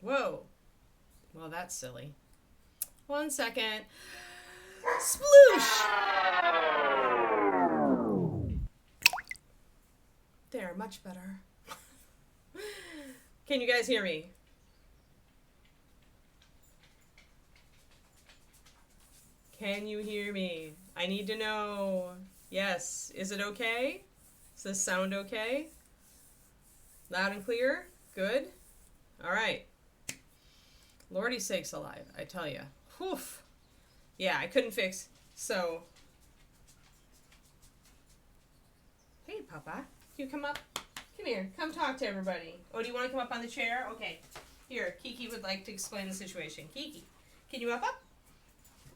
Whoa. Well, that's silly. 1 second. Sploosh! There, much better. Can you guys hear me? Can you hear me? I need to know. Yes. Is it okay? Does this sound okay? Loud and clear? Good? All right. Lordy sakes alive, I tell you. Whew. Yeah, I couldn't fix. So, hey, Papa, you come up. Come here. Come talk to everybody. Oh, do you want to come up on the chair? Okay. Here, Kiki would like to explain the situation. Kiki, can you up?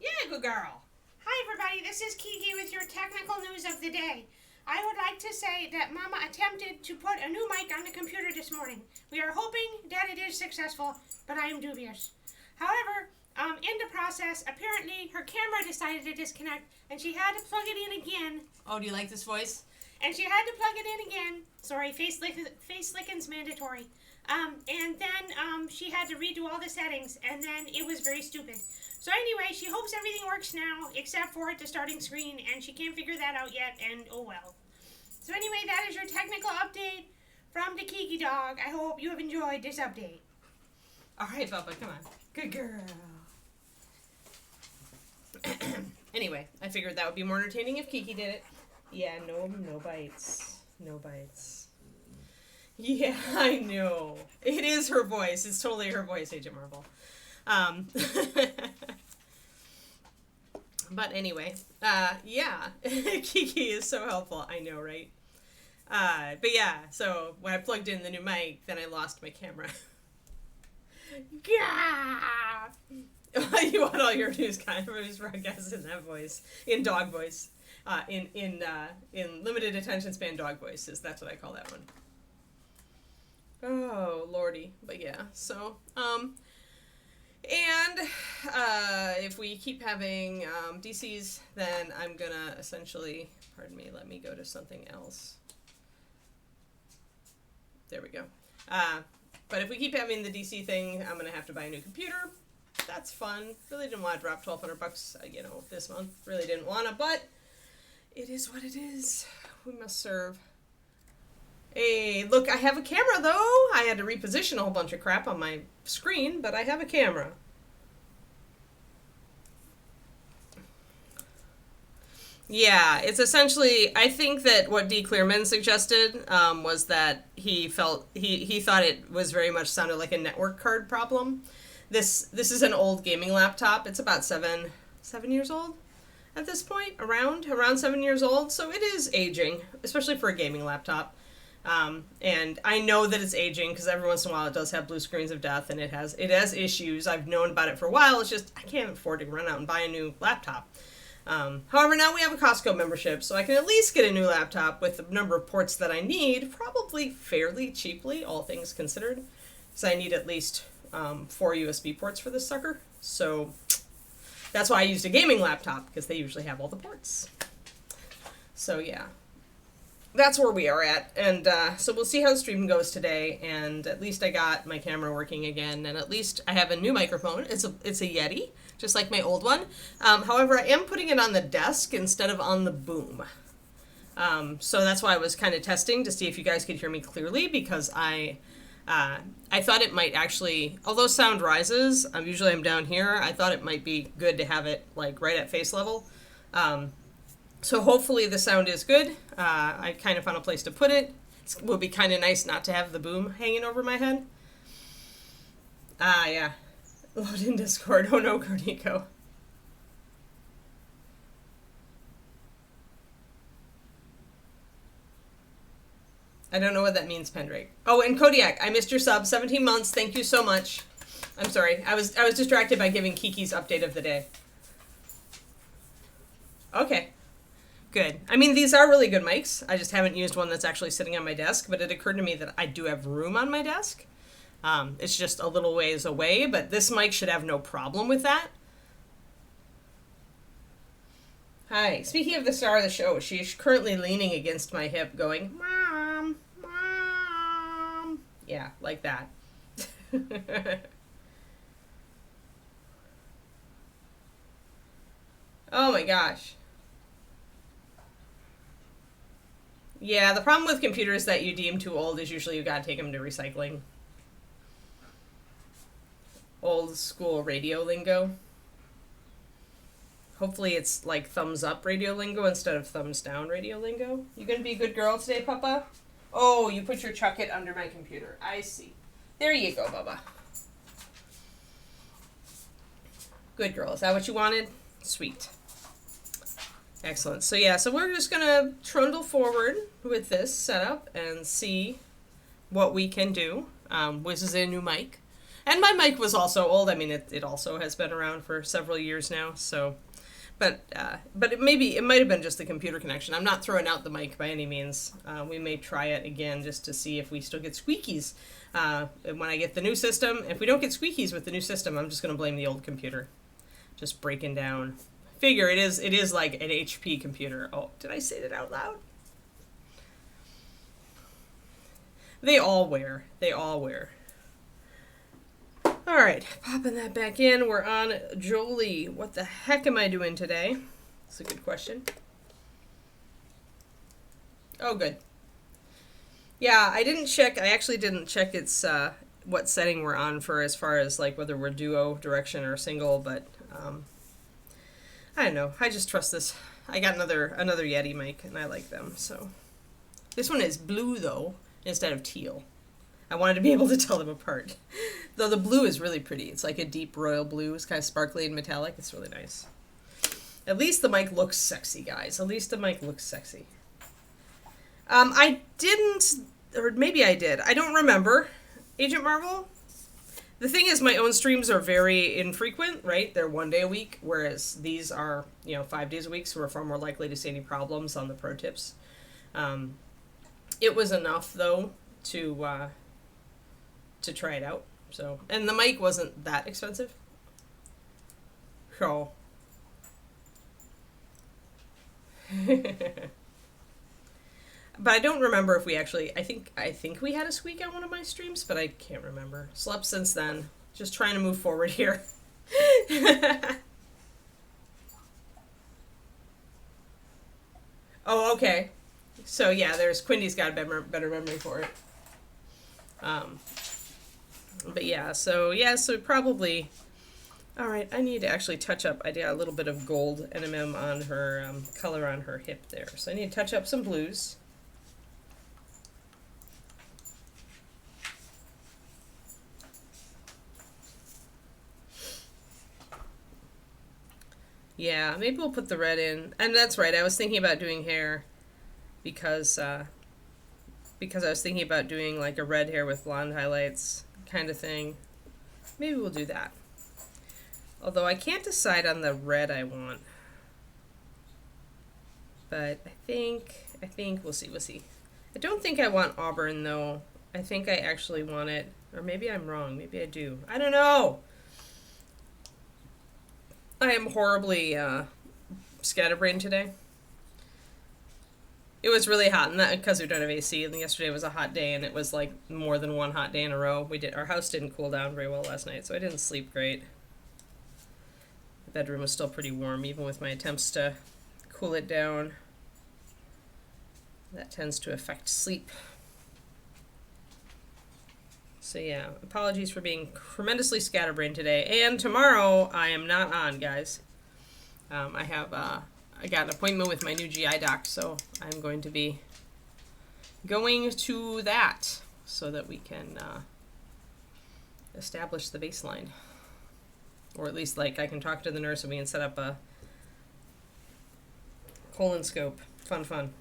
Yeah, good girl. Hi everybody, this is Kiki with your technical news of the day. I would like to say that Mama attempted to put a new mic on the computer this morning. We are hoping that it is successful, but I am dubious. However, in the process, apparently her camera decided to disconnect and she had to plug it in again. Oh, do you like this voice? And she had to plug it in again. Sorry, face licking's mandatory. And then she had to redo all the settings, and then it was very stupid. So anyway, she hopes everything works now, except for the starting screen, and she can't figure that out yet, and oh well. So anyway, that is your technical update from the Kiki dog. I hope you have enjoyed this update. All right, Bubba, come on. Good girl. Anyway, I figured that would be more entertaining if Kiki did it. Yeah, no bites. No bites. Yeah, I know. It is her voice. It's totally her voice, Agent Marvel. But anyway, yeah, Kiki is so helpful. I know, right? But yeah, so when I plugged in the new mic, then I lost my camera. Gah! You want all your news broadcasts in that voice, in dog voice, in limited attention span dog voices. That's what I call that one. Oh lordy, but yeah. So and if we keep having DCs, then I'm gonna essentially, pardon me, let me go to something else. There we go. But if we keep having the DC thing, I'm gonna have to buy a new computer. That's fun. Really didn't want to drop $1,200, this month. Really didn't want to, but it is what it is. We must serve. Hey, look, I have a camera, though. I had to reposition a whole bunch of crap on my screen, but I have a camera. Yeah, it's essentially, I think that what D. Clearman suggested was that he thought it was very much sounded like a network card problem. This is an old gaming laptop. It's about seven years old at this point, around 7 years old. So it is aging, especially for a gaming laptop. And I know that it's aging because every once in a while it does have blue screens of death, and it has issues. I've known about it for a while. It's just I can't afford to run out and buy a new laptop. However, now we have a Costco membership, so I can at least get a new laptop with the number of ports that I need, probably fairly cheaply, all things considered, because I need at least 4 USB ports for this sucker. So that's why I used a gaming laptop, because they usually have all the ports. So yeah, that's where we are at. And so we'll see how the stream goes today. And at least I got my camera working again, and at least I have a new microphone. It's a Yeti, just like my old one. However, I am putting it on the desk instead of on the boom. So that's why I was kind of testing to see if you guys could hear me clearly, because I thought it might actually, although sound rises, usually I'm down here, I thought it might be good to have it like right at face level. So hopefully the sound is good. I kind of found a place to put it. It will be kind of nice not to have the boom hanging over my head. Yeah. Load in Discord. Oh no, Cornico. I don't know what that means, Pendrake. Oh, and Kodiak, I missed your sub. 17 months. Thank you so much. I'm sorry. I was distracted by giving Kiki's update of the day. Okay. Good. I mean, these are really good mics. I just haven't used one that's actually sitting on my desk, but it occurred to me that I do have room on my desk. It's just a little ways away, but this mic should have no problem with that. Hi. Speaking of the star of the show, she's currently leaning against my hip going, Mom, Mom. Yeah, like that. Oh my gosh. Yeah, the problem with computers that you deem too old is usually you gotta take them to recycling. Old school radio lingo. Hopefully it's like thumbs up radio lingo instead of thumbs down radio lingo. You gonna be a good girl today, Papa? Oh, you put your chucket under my computer. I see. There you go, Bubba. Good girl. Is that what you wanted? Sweet. Excellent. So yeah, so we're just gonna trundle forward with this setup and see what we can do. This is a new mic. And my mic was also old. I mean, it also has been around for several years now. So, but it might have been just the computer connection. I'm not throwing out the mic by any means. We may try it again just to see if we still get squeakies when I get the new system. If we don't get squeakies with the new system, I'm just going to blame the old computer, just breaking down. Figure it is like an HP computer. Oh, did I say that out loud? They all wear. All right, popping that back in. We're on Jolie. What the heck am I doing today? That's a good question. Oh, good. Yeah, I actually didn't check its what setting we're on for as far as like whether we're duo direction or single, but I don't know. I just trust this. I got another Yeti mic and I like them. So this one is blue though instead of teal. I wanted to be able to tell them apart. Though the blue is really pretty. It's like a deep royal blue. It's kind of sparkly and metallic. It's really nice. At least the mic looks sexy, guys. At least the mic looks sexy. I didn't, or maybe I did. I don't remember. Agent Marvel? The thing is, my own streams are very infrequent, right? They're one day a week, whereas these are, 5 days a week, so we're far more likely to see any problems on the pro tips. It was enough, though, to try it out. So, and the mic wasn't that expensive. So. But I don't remember if we actually, I think we had a squeak on one of my streams, but I can't remember. Slept since then. Just trying to move forward here. Oh, okay. So yeah, Quindy's got a better memory for it. But yeah, so probably, all right, I need to actually touch up. I did a little bit of gold NMM on her, color on her hip there. So I need to touch up some blues. Yeah, maybe we'll put the red in. And that's right, I was thinking about doing hair because I was thinking about doing like a red hair with blonde highlights kind of thing. Maybe we'll do that. Although I can't decide on the red I want. But I think we'll see. I don't think I want auburn though. I think I actually want it, or maybe I'm wrong. Maybe I do. I don't know. I am horribly scatterbrained today. It was really hot, and that because we don't have AC. And yesterday was a hot day, and it was like more than one hot day in a row. Our house didn't cool down very well last night, so I didn't sleep great. The bedroom was still pretty warm, even with my attempts to cool it down. That tends to affect sleep. So yeah, apologies for being tremendously scatterbrained today. And tomorrow I am not on, guys. I got an appointment with my new GI doc, so I'm going to be going to that so that we can establish the baseline. Or at least like I can talk to the nurse and we can set up a colonoscope. Fun.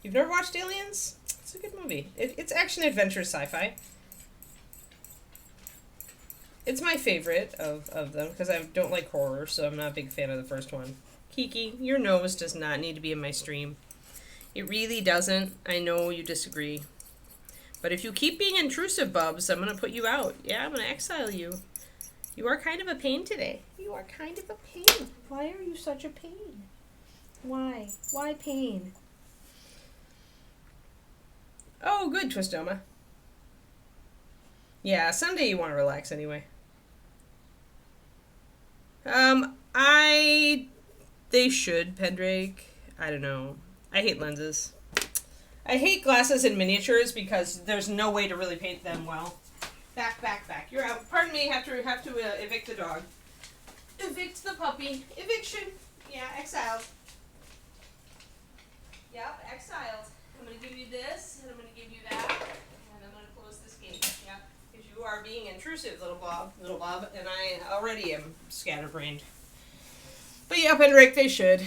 You've never watched Aliens? It's a good movie. It's action, adventure, sci-fi. It's my favorite of them because I don't like horror, so I'm not a big fan of the first one. Kiki, your nose does not need to be in my stream. It really doesn't. I know you disagree. But if you keep being intrusive, Bubs, I'm going to put you out. Yeah, I'm going to exile you. You are kind of a pain today. You are kind of a pain. Why are you such a pain? Why? Why pain? Oh, good, Twistoma. Yeah, Sunday you want to relax anyway. They should, Pendrake. I don't know. I hate lenses. I hate glasses in miniatures because there's no way to really paint them well. Back, back, back. You're out. Pardon me, have to evict the dog. Evict the puppy. Eviction. Yeah, exiled. Yep, exiled. I'm going to give you this, and I'm going to give you that, and I'm going to close this gate. Yeah, because you are being intrusive, little Bob, and I already am scatterbrained. But yeah, Pendrake, they should.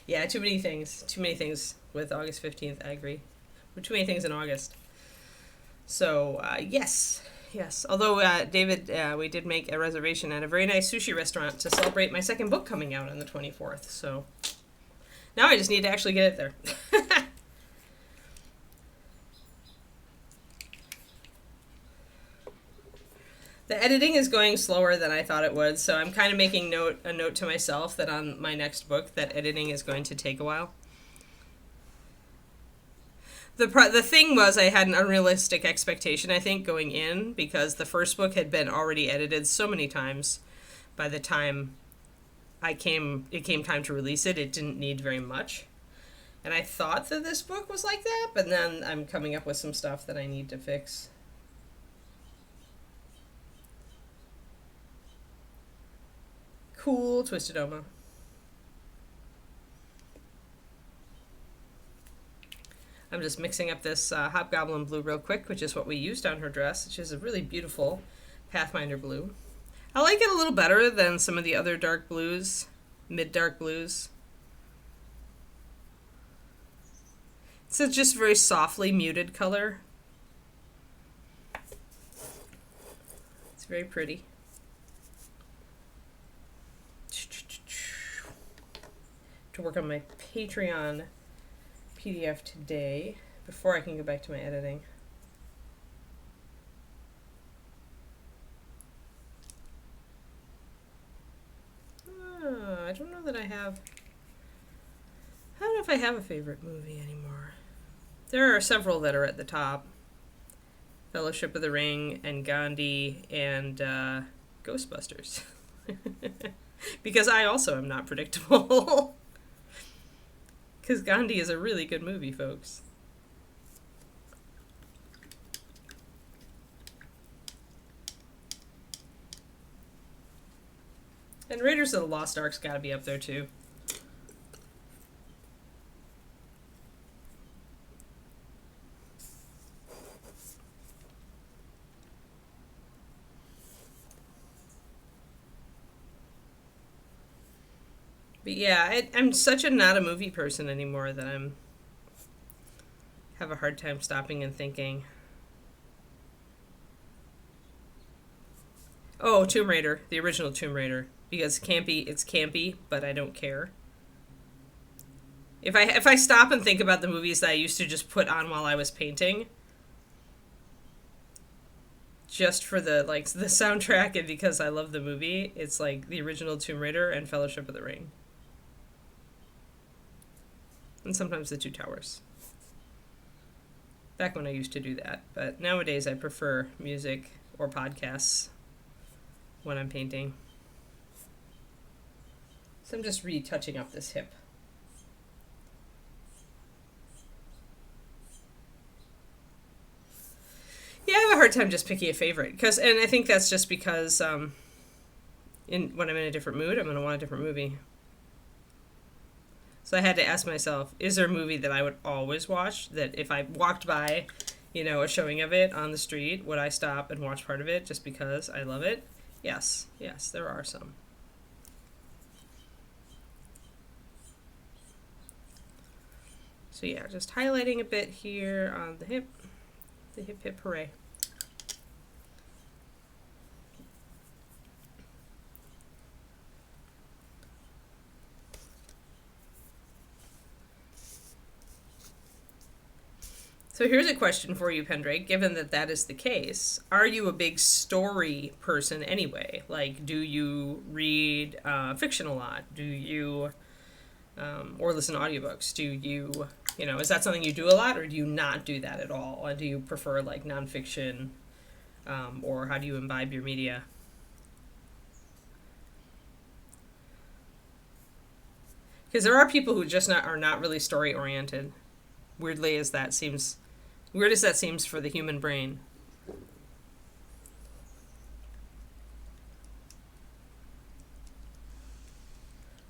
Yeah, too many things. Too many things with August 15th, I agree. Too many things in August. So, yes. Yes. Although, David, we did make a reservation at a very nice sushi restaurant to celebrate my second book coming out on the 24th. So, now I just need to actually get it there. The editing is going slower than I thought it would, so I'm kind of making a note to myself that on my next book that editing is going to take a while. The thing was I had an unrealistic expectation, I think, going in, because the first book had been already edited so many times. By the time it came time to release it, it didn't need very much. And I thought that this book was like that, but then I'm coming up with some stuff that I need to fix. Cool, Twisted Oma. I'm just mixing up this Hobgoblin blue real quick, which is what we used on her dress, which is a really beautiful Pathfinder blue. I like it a little better than some of the other dark blues, mid-dark blues. It's a just very softly muted color. It's very pretty. To work on my Patreon PDF today before I can go back to my editing. I don't know that I have. I don't know if I have a favorite movie anymore. There are several that are at the top: Fellowship of the Ring and Gandhi and Ghostbusters. Because I also am not predictable. Because Gandhi is a really good movie, folks. And Raiders of the Lost Ark's gotta be up there, too. But yeah, I'm such a not a movie person anymore that I'm have a hard time stopping and thinking. Oh, Tomb Raider, the original Tomb Raider, because it's campy, but I don't care. If I stop and think about the movies that I used to just put on while I was painting, just for the soundtrack and because I love the movie, it's like the original Tomb Raider and Fellowship of the Ring. And sometimes the Two Towers. Back when I used to do that. But nowadays I prefer music or podcasts when I'm painting. So I'm just retouching up this hip. Yeah, I have a hard time just picking a favorite. And I think that's just because when I'm in a different mood, I'm going to want a different movie. So I had to ask myself, is there a movie that I would always watch that if I walked by, a showing of it on the street, would I stop and watch part of it just because I love it? Yes, there are some. So yeah, just highlighting a bit here on the hip hooray. So here's a question for you, Pendrake. Given that is the case, are you a big story person anyway? Like, do you read fiction a lot? Do you, or listen to audiobooks? Do you You know, is that something you do a lot, or do you not do that at all? Or do you prefer like nonfiction, or how do you imbibe your media? Because there are people who just are not really story oriented. Weirdly as that seems, weird as that seems for the human brain.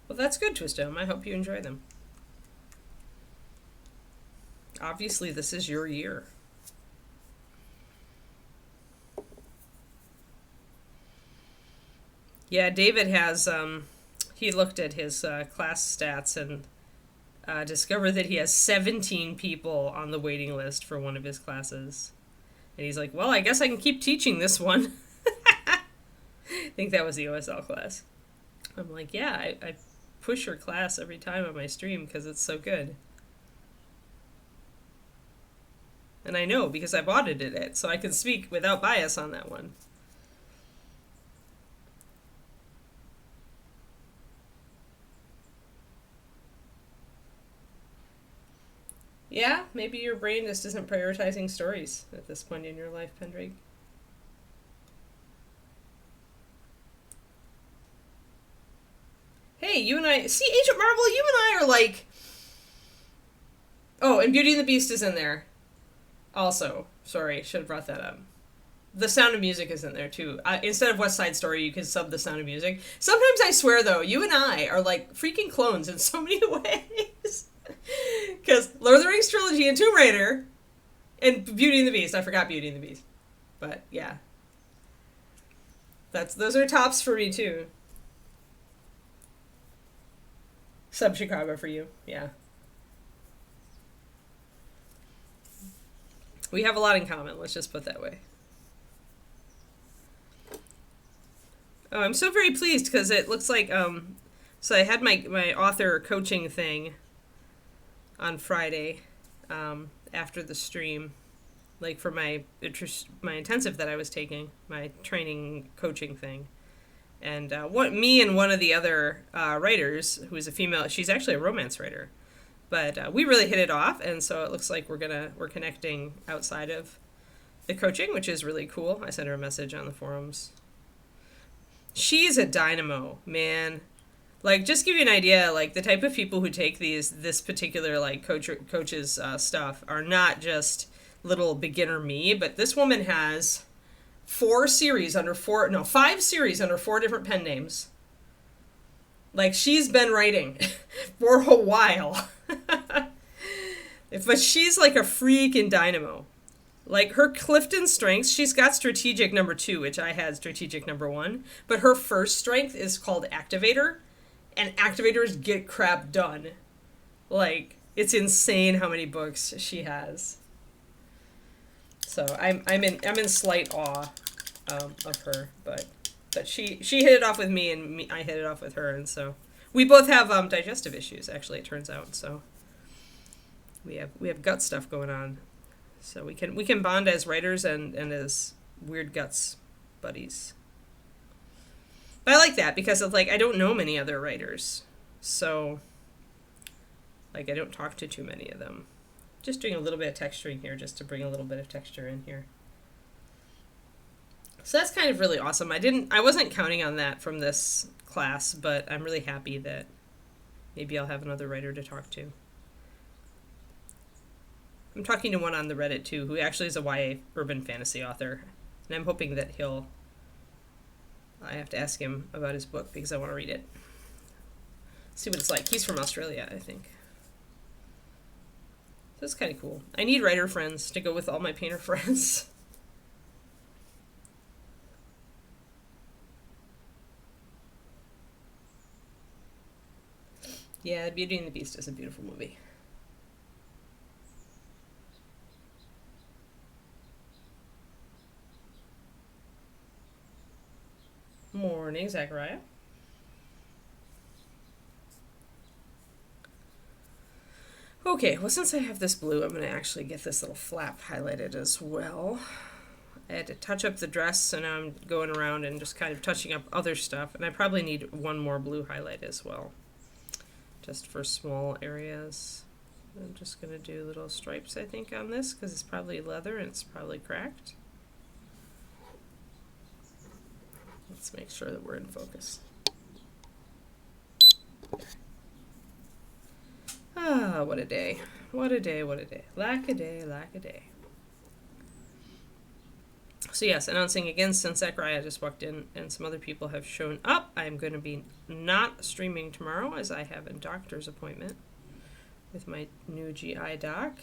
Well, that's good, Twistom. I hope you enjoy them. Obviously, this is your year. Yeah, David has, he looked at his class stats and discovered that he has 17 people on the waiting list for one of his classes. And he's like, well, I guess I can keep teaching this one. I think that was the OSL class. I'm like, yeah, I push your class every time on my stream because it's so good. And I know because I've audited it, so I can speak without bias on that one. Yeah, maybe your brain just isn't prioritizing stories at this point in your life, Pendrake. Hey, you and I... See, Agent Marvel, you and I are like... Oh, and Beauty and the Beast is in there. Also. Sorry, should have brought that up. The Sound of Music is in there, too. Instead of West Side Story, you can sub The Sound of Music. Sometimes I swear, though, you and I are like freaking clones in so many ways. Because Lord of the Rings trilogy and Tomb Raider and Beauty and the Beast. I forgot Beauty and the Beast. But, yeah. Those are tops for me, too. Sub Chicago for you. Yeah. We have a lot in common. Let's just put it that way. Oh, I'm so very pleased because it looks like, so I had my author coaching thing on Friday, after the stream, like for my intensive that I was taking, my training coaching thing. And me and one of the other writers, who is a female, she's actually a romance writer, but we really hit it off, and so it looks like we're connecting outside of the coaching, which is really cool. I sent her a message on the forums. She's a dynamo, man. Like, just give you an idea, like, the type of people who take this particular, like, coach's stuff are not just little beginner me, but this woman has 5 series under 4 different pen names. Like, she's been writing for a while. But she's like a freaking dynamo. Like, her Clifton strengths, she's got strategic number 2, which I had strategic number 1. But her first strength is called activator. And activators get crap done. Like, it's insane how many books she has. So I'm in slight awe of her, but she hit it off with me, and I hit it off with her, and so we both have digestive issues. Actually, it turns out, so we have gut stuff going on. So we can bond as writers and as weird guts buddies. But I like that because of, like, I don't know many other writers. So, like, I don't talk to too many of them. Just doing a little bit of texturing here just to bring a little bit of texture in here. So that's kind of really awesome. I wasn't counting on that from this class, but I'm really happy that maybe I'll have another writer to talk to. I'm talking to one on the Reddit, too, who actually is a YA urban fantasy author. And I'm hoping that I have to ask him about his book because I want to read it. See what it's like. He's from Australia, I think. So it's kind of cool. I need writer friends to go with all my painter friends. Yeah, Beauty and the Beast is a beautiful movie. Morning, Zachariah. Okay, well, since I have this blue, I'm going to actually get this little flap highlighted as well. I had to touch up the dress, so now I'm going around and just kind of touching up other stuff. And I probably need one more blue highlight as well, just for small areas. I'm just going to do little stripes, I think, on this because it's probably leather and it's probably cracked. Let's make sure that we're in focus. Ah, what a day. What a day, what a day. Lack a day, lack a day. So yes, announcing again, since Zachariah just walked in and some other people have shown up, I'm going to be not streaming tomorrow as I have a doctor's appointment with my new GI doc.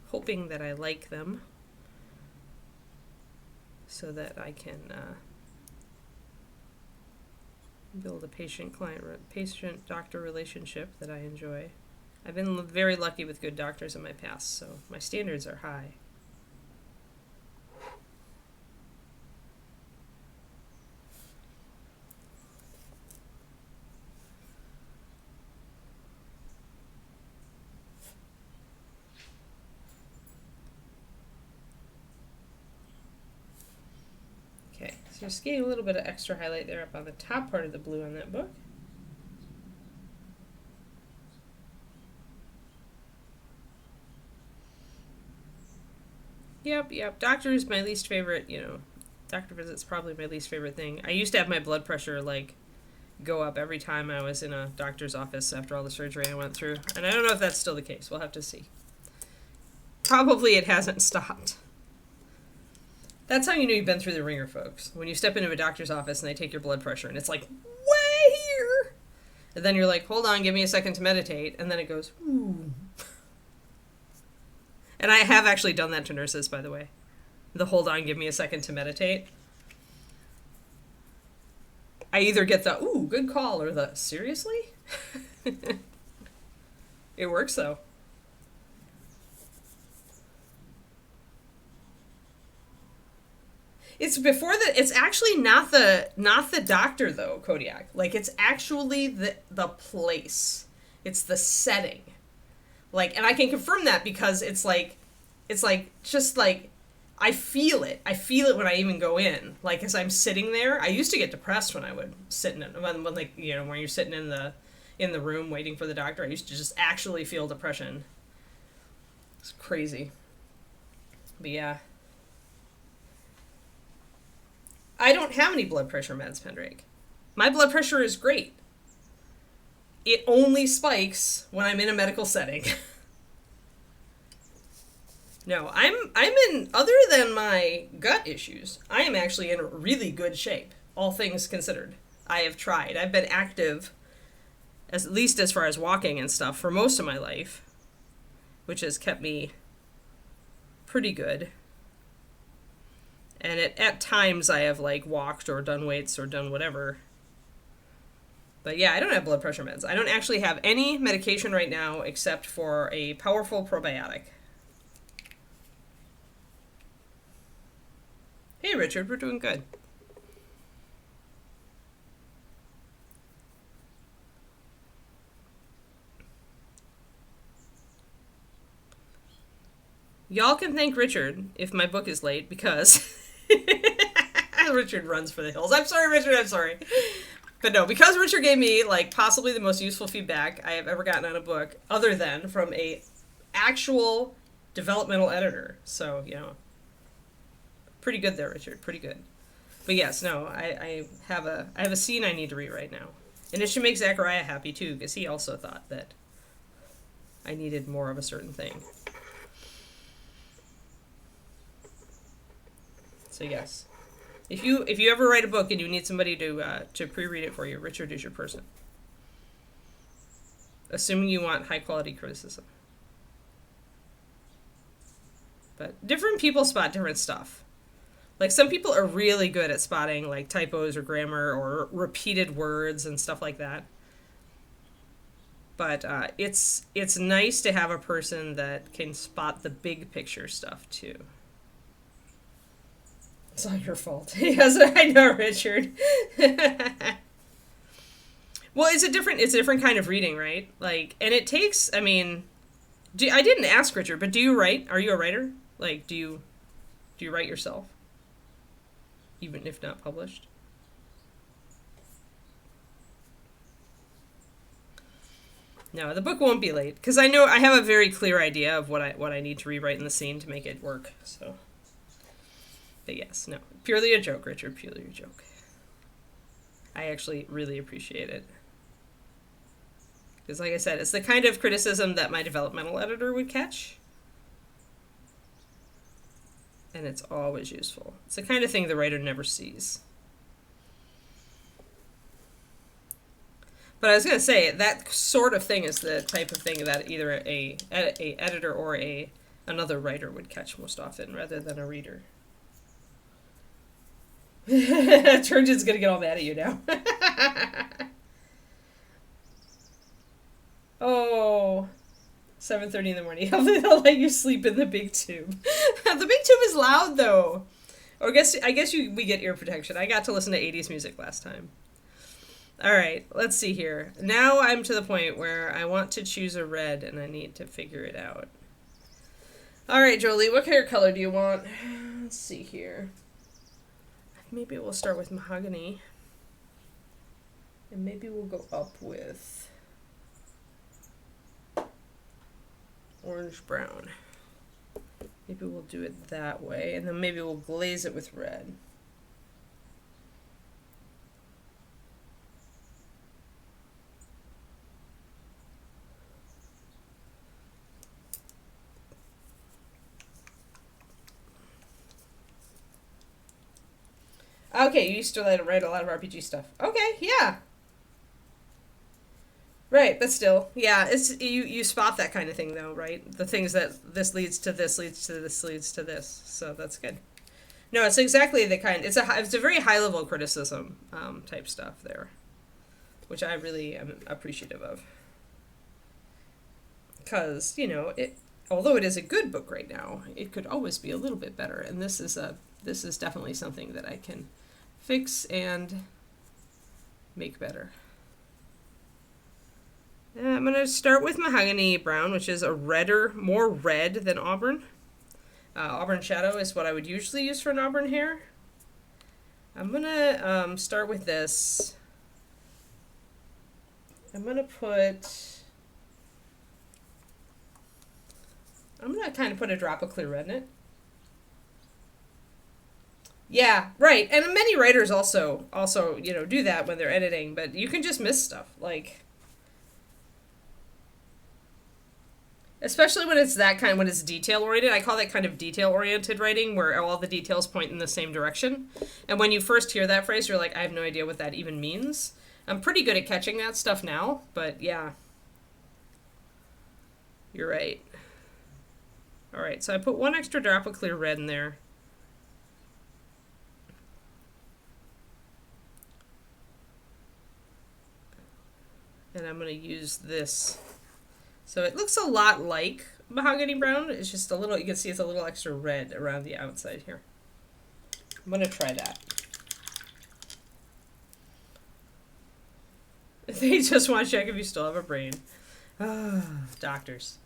Hoping that I like them so that I can build a patient-doctor relationship that I enjoy. I've been very lucky with good doctors in my past, so my standards are high. Okay, so just getting a little bit of extra highlight there up on the top part of the blue on that book. Yep. Doctor is my least favorite, doctor visit's probably my least favorite thing. I used to have my blood pressure, go up every time I was in a doctor's office after all the surgery I went through. And I don't know if that's still the case. We'll have to see. Probably it hasn't stopped. That's how you know you've been through the ringer, folks. When you step into a doctor's office and they take your blood pressure and it's like, way here! And then you're like, hold on, give me a second to meditate. And then it goes, ooh. And I have actually done that to nurses, by the way. The hold on, give me a second to meditate. I either get the, ooh, good call, or the, seriously? It works, though. It's actually not the doctor, though, Kodiak. It's actually the place. It's the setting. And I can confirm that because it's just I feel it. I feel it when I even go in. As I'm sitting there, I used to get depressed when I would sit when you're sitting in the room waiting for the doctor. I used to just actually feel depression. It's crazy. But yeah. I don't have any blood pressure meds, Pendrake. My blood pressure is great. It only spikes when I'm in a medical setting. No, I'm in, other than my gut issues, I am actually in really good shape, all things considered. I have tried. I've been active, at least as far as walking and stuff, for most of my life, which has kept me pretty good. And at times I have walked or done weights or done whatever. But yeah, I don't have blood pressure meds. I don't actually have any medication right now except for a powerful probiotic. Hey Richard, we're doing good. Y'all can thank Richard if my book is late because Richard runs for the hills. I'm sorry, Richard, I'm sorry. But no, because Richard gave me possibly the most useful feedback I have ever gotten on a book, other than from a actual developmental editor. So, pretty good there, Richard. Pretty good. But yes, no, I have a scene I need to rewrite now. And it should make Zachariah happy too, because he also thought that I needed more of a certain thing. So yes. If you ever write a book and you need somebody to pre-read it for you, Richard is your person. Assuming you want high quality criticism. But different people spot different stuff. Some people are really good at spotting typos or grammar or repeated words and stuff like that. But it's nice to have a person that can spot the big picture stuff too. It's all your fault. Yes, I know, Richard. Well, it's a different kind of reading, right? And it takes, I didn't ask Richard, but do you write? Are you a writer? Do you write yourself? Even if not published? No, the book won't be late because I know I have a very clear idea of what I need to rewrite in the scene to make it work. So, but yes, no, purely a joke, Richard. Purely a joke. I actually really appreciate it because, like I said, it's the kind of criticism that my developmental editor would catch, and it's always useful. It's the kind of thing the writer never sees. But I was going to say, that sort of thing is the type of thing that either a editor or another writer would catch most often, rather than a reader. Turgeon's going to get all mad at you now. Oh, 7:30 in the morning. They'll let you sleep in the big tube. The big tube is loud, though. Or I guess we get ear protection. I got to listen to 80s music last time. All right, let's see here. Now I'm to the point where I want to choose a red, and I need to figure it out. All right, Jolie, what hair color do you want? Let's see here. Maybe we'll start with mahogany. And maybe we'll go up with orange brown. Maybe we'll do it that way, and then maybe we'll glaze it with red. Okay, you used to write a lot of RPG stuff. Okay, yeah. Right, but still, yeah, it's you spot that kind of thing though, right? The things that this leads to this leads to this leads to this. So that's good. No, it's exactly the kind. It's a very high level criticism type stuff there, which I really am appreciative of. Because although it is a good book right now, it could always be a little bit better, and this is definitely something that I can fix and make better. I'm going to start with mahogany brown, which is more red than auburn. Auburn shadow is what I would usually use for an auburn hair. I'm going to start with this. I'm going to kind of put a drop of clear red in it. Yeah, right. And many writers also do that when they're editing, but you can just miss stuff. Especially when it's when it's detail oriented. I call that kind of detail oriented writing, where all the details point in the same direction. And when you first hear that phrase, you're like, I have no idea what that even means. I'm pretty good at catching that stuff now, but yeah. You're right. All right, so I put one extra drop of clear red in there. And I'm going to use this. So it looks a lot like mahogany brown. It's just a little, you can see it's a little extra red around the outside here. I'm going to try that. They just want to check if you still have a brain. Doctors.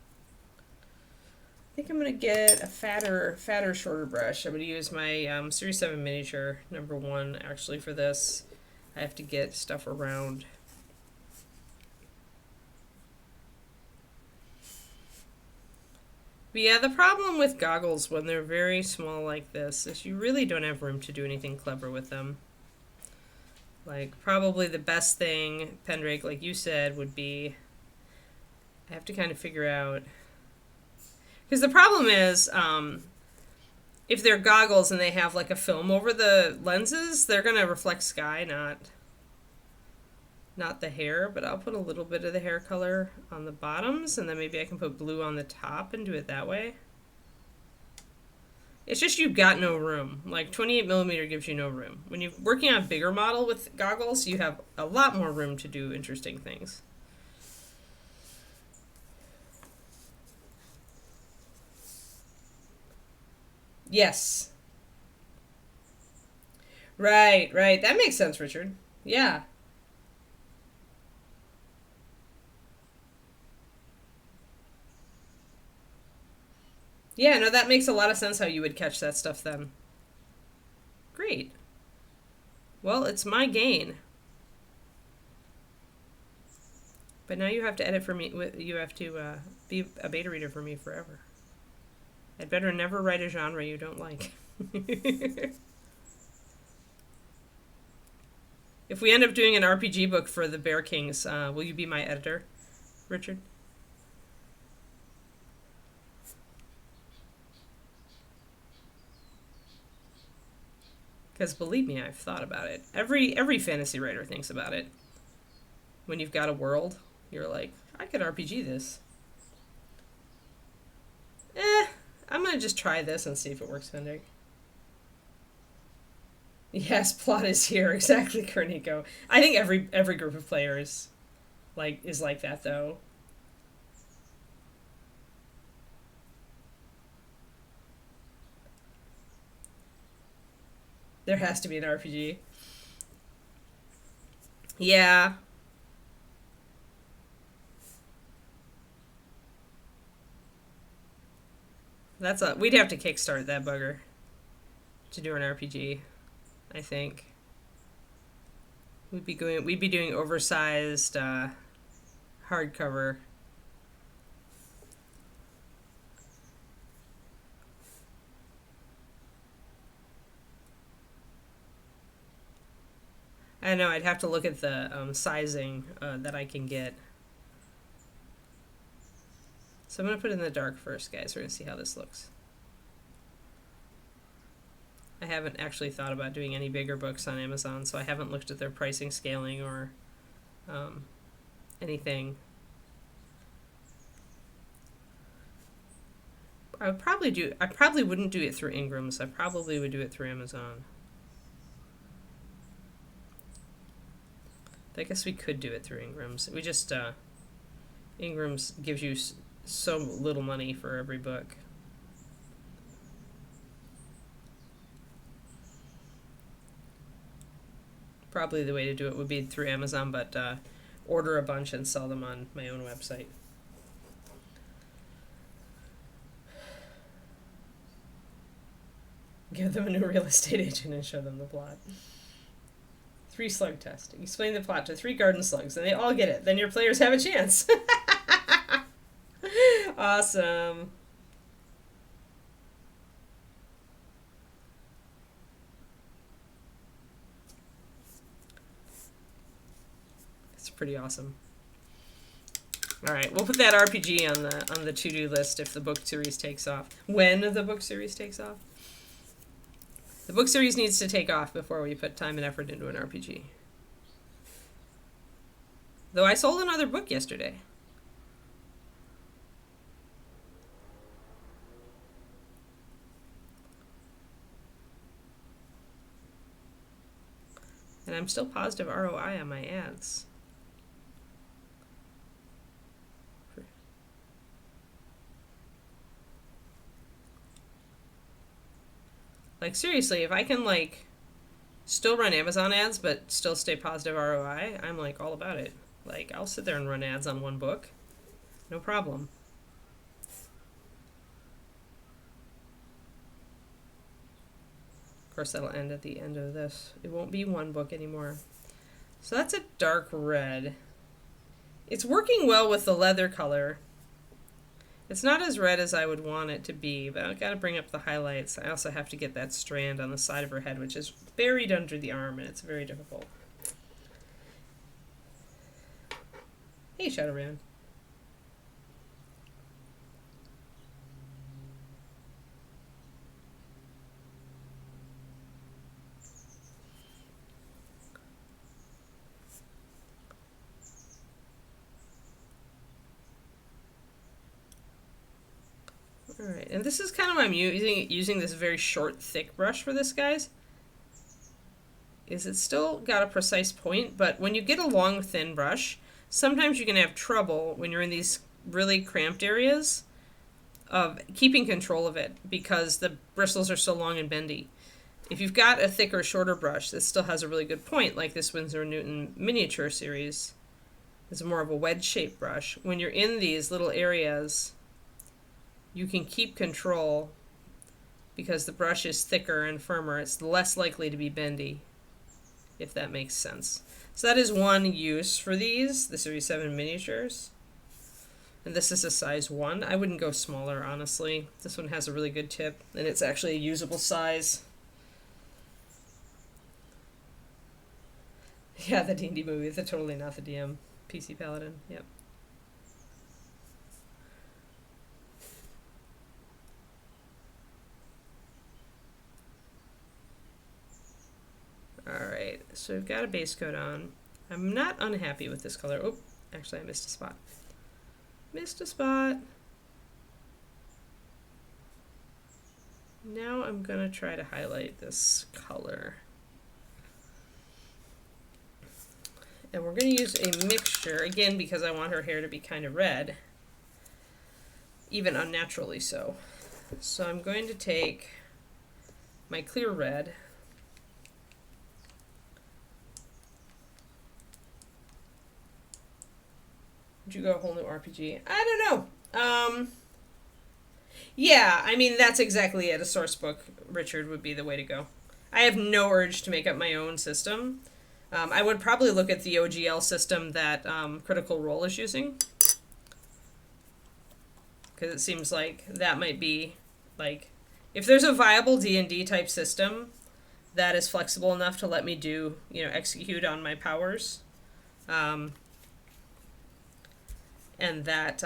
I think I'm going to get a fatter, shorter brush. I'm going to use my Series 7 miniature, number 1, actually, for this. I have to get stuff around. But yeah, the problem with goggles when they're very small like this is you really don't have room to do anything clever with them. Probably the best thing, Pendrake, like you said, would be, I have to kind of figure out, because the problem is, if they're goggles and they have a film over the lenses, they're going to reflect sky, not the hair, but I'll put a little bit of the hair color on the bottoms, and then maybe I can put blue on the top and do it that way. It's just you've got no room. 28mm gives you no room. When you're working on a bigger model with goggles, you have a lot more room to do interesting things. Yes. Right. That makes sense, Richard. Yeah. Yeah, no, that makes a lot of sense how you would catch that stuff then. Great. Well, it's my gain. But now you have to edit for me. You have to be a beta reader for me forever. I'd better never write a genre you don't like. If we end up doing an RPG book for the Bear Kings, will you be my editor, Richard? Because believe me, I've thought about it. Every fantasy writer thinks about it. When you've got a world, you're like, I could RPG this. I'm gonna just try this and see if it works, Fendig. Yes, plot is here. Exactly, Korniko. I think every group of players is like that though. There has to be an RPG. Yeah. We'd have to kickstart that bugger to do an RPG, I think. We'd be doing oversized hardcover. I know, I'd have to look at the sizing that I can get. So I'm going to put it in the dark first, guys. We're going to see how this looks. I haven't actually thought about doing any bigger books on Amazon, so I haven't looked at their pricing scaling or anything. I probably wouldn't do it through Ingram's. I probably would do it through Amazon. I guess we could do it through Ingram's. We just, Ingram's gives you so little money for every book. Probably the way to do it would be through Amazon, but order a bunch and sell them on my own website. Give them a new real estate agent and show them the plot. 3 slug test. Explain the plot to 3 garden slugs, and they all get it. Then your players have a chance. Awesome. It's pretty awesome. All right, we'll put that RPG on the to-do list if the book series takes off. When the book series takes off. The book series needs to take off before we put time and effort into an RPG. Though I sold another book yesterday. And I'm still positive ROI on my ads. Like, seriously, if I can, still run Amazon ads but still stay positive ROI, I'm, all about it. I'll sit there and run ads on one book. No problem. Of course, that'll end at the end of this. It won't be one book anymore. So that's a dark red. It's working well with the leather color. It's not as red as I would want it to be, but I've got to bring up the highlights. I also have to get that strand on the side of her head, which is buried under the arm, and it's very difficult. Hey, Shadowrun. Alright, and this is kind of why I'm using this very short, thick brush for this, guys. Is it's still got a precise point, but when you get a long, thin brush, sometimes you can have trouble when you're in these really cramped areas of keeping control of it because the bristles are so long and bendy. If you've got a thicker, shorter brush that still has a really good point, like this Winsor & Newton miniature series, it's more of a wedge-shaped brush. When you're in these little areas, you can keep control because the brush is thicker and firmer. It's less likely to be bendy. if that makes sense. So that is one use for these, the Series 7 miniatures. And this is a size 1. I wouldn't go smaller, honestly. This one has a really good tip, and it's actually a usable size. Yeah, the D&D movie. It's totally not the DM. PC Paladin. Yep. Alright, so we've got a base coat on. I'm not unhappy with this color. Oh, actually I missed a spot. Missed a spot. Now I'm gonna try to highlight this color. And we're gonna use a mixture, again, because I want her hair to be kind of red. Even unnaturally so. So I'm going to take my clear red. Would you go a whole new RPG? I don't know. Yeah, I mean, that's exactly it. A source book, Richard, would be the way to go. I have no urge to make up my own system. I would probably look at the OGL system that Critical Role is using. Because it seems like that might be, like, if there's a viable D&D type system that is flexible enough to let me do, execute on my powers, and that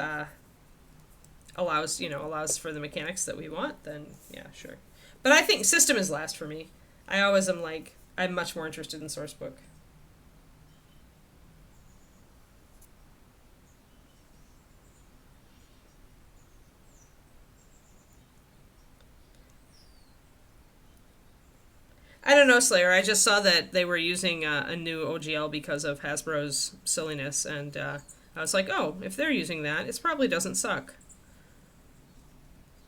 allows for the mechanics that we want, then yeah, sure. But I think system is last for me. I always am like, I'm much more interested in source book. I don't know, Slayer. I just saw that they were using a new OGL because of Hasbro's silliness, and I was like, oh, if they're using that, it probably doesn't suck.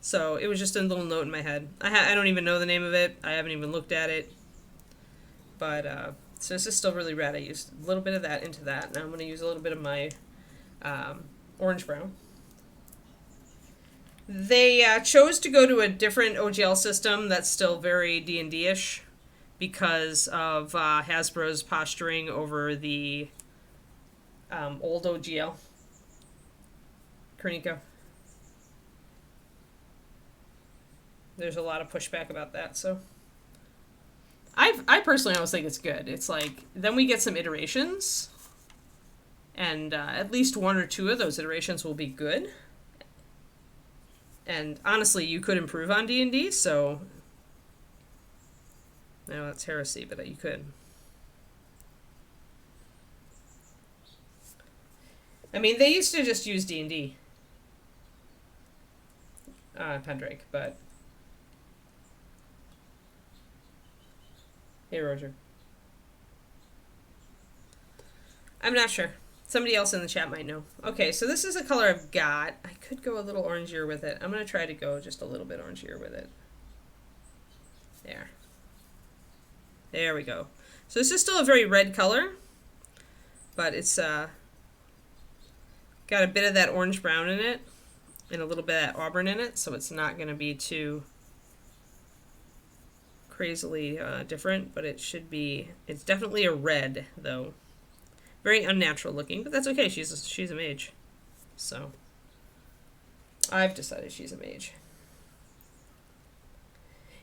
So it was just a little note in my head. I don't even know the name of it. I haven't even looked at it. But, so this is still really red. I used a little bit of that into that. Now I'm going to use a little bit of my orange brown. They chose to go to a different OGL system that's still very D&D-ish because of Hasbro's posturing over the old OGL. Kerniko. There's a lot of pushback about that, so I personally always think it's good. It's like, then we get some iterations, and at least one or two of those iterations will be good. And honestly, you could improve on D&D, so no, that's heresy, but you could. I mean, they used to just use D&D. Pendrake, but... Hey, Roger. I'm not sure. Somebody else in the chat might know. Okay, so this is a color I've got. I could go a little orangier with it. I'm going to try to go just a little bit orangier with it. There. There we go. So this is still a very red color, but it's got a bit of that orange-brown in it and a little bit of that auburn in it, so it's not going to be too crazily different, but it should be, it's definitely a red, though. Very unnatural looking, but that's okay. She's a mage. So I've decided she's a mage.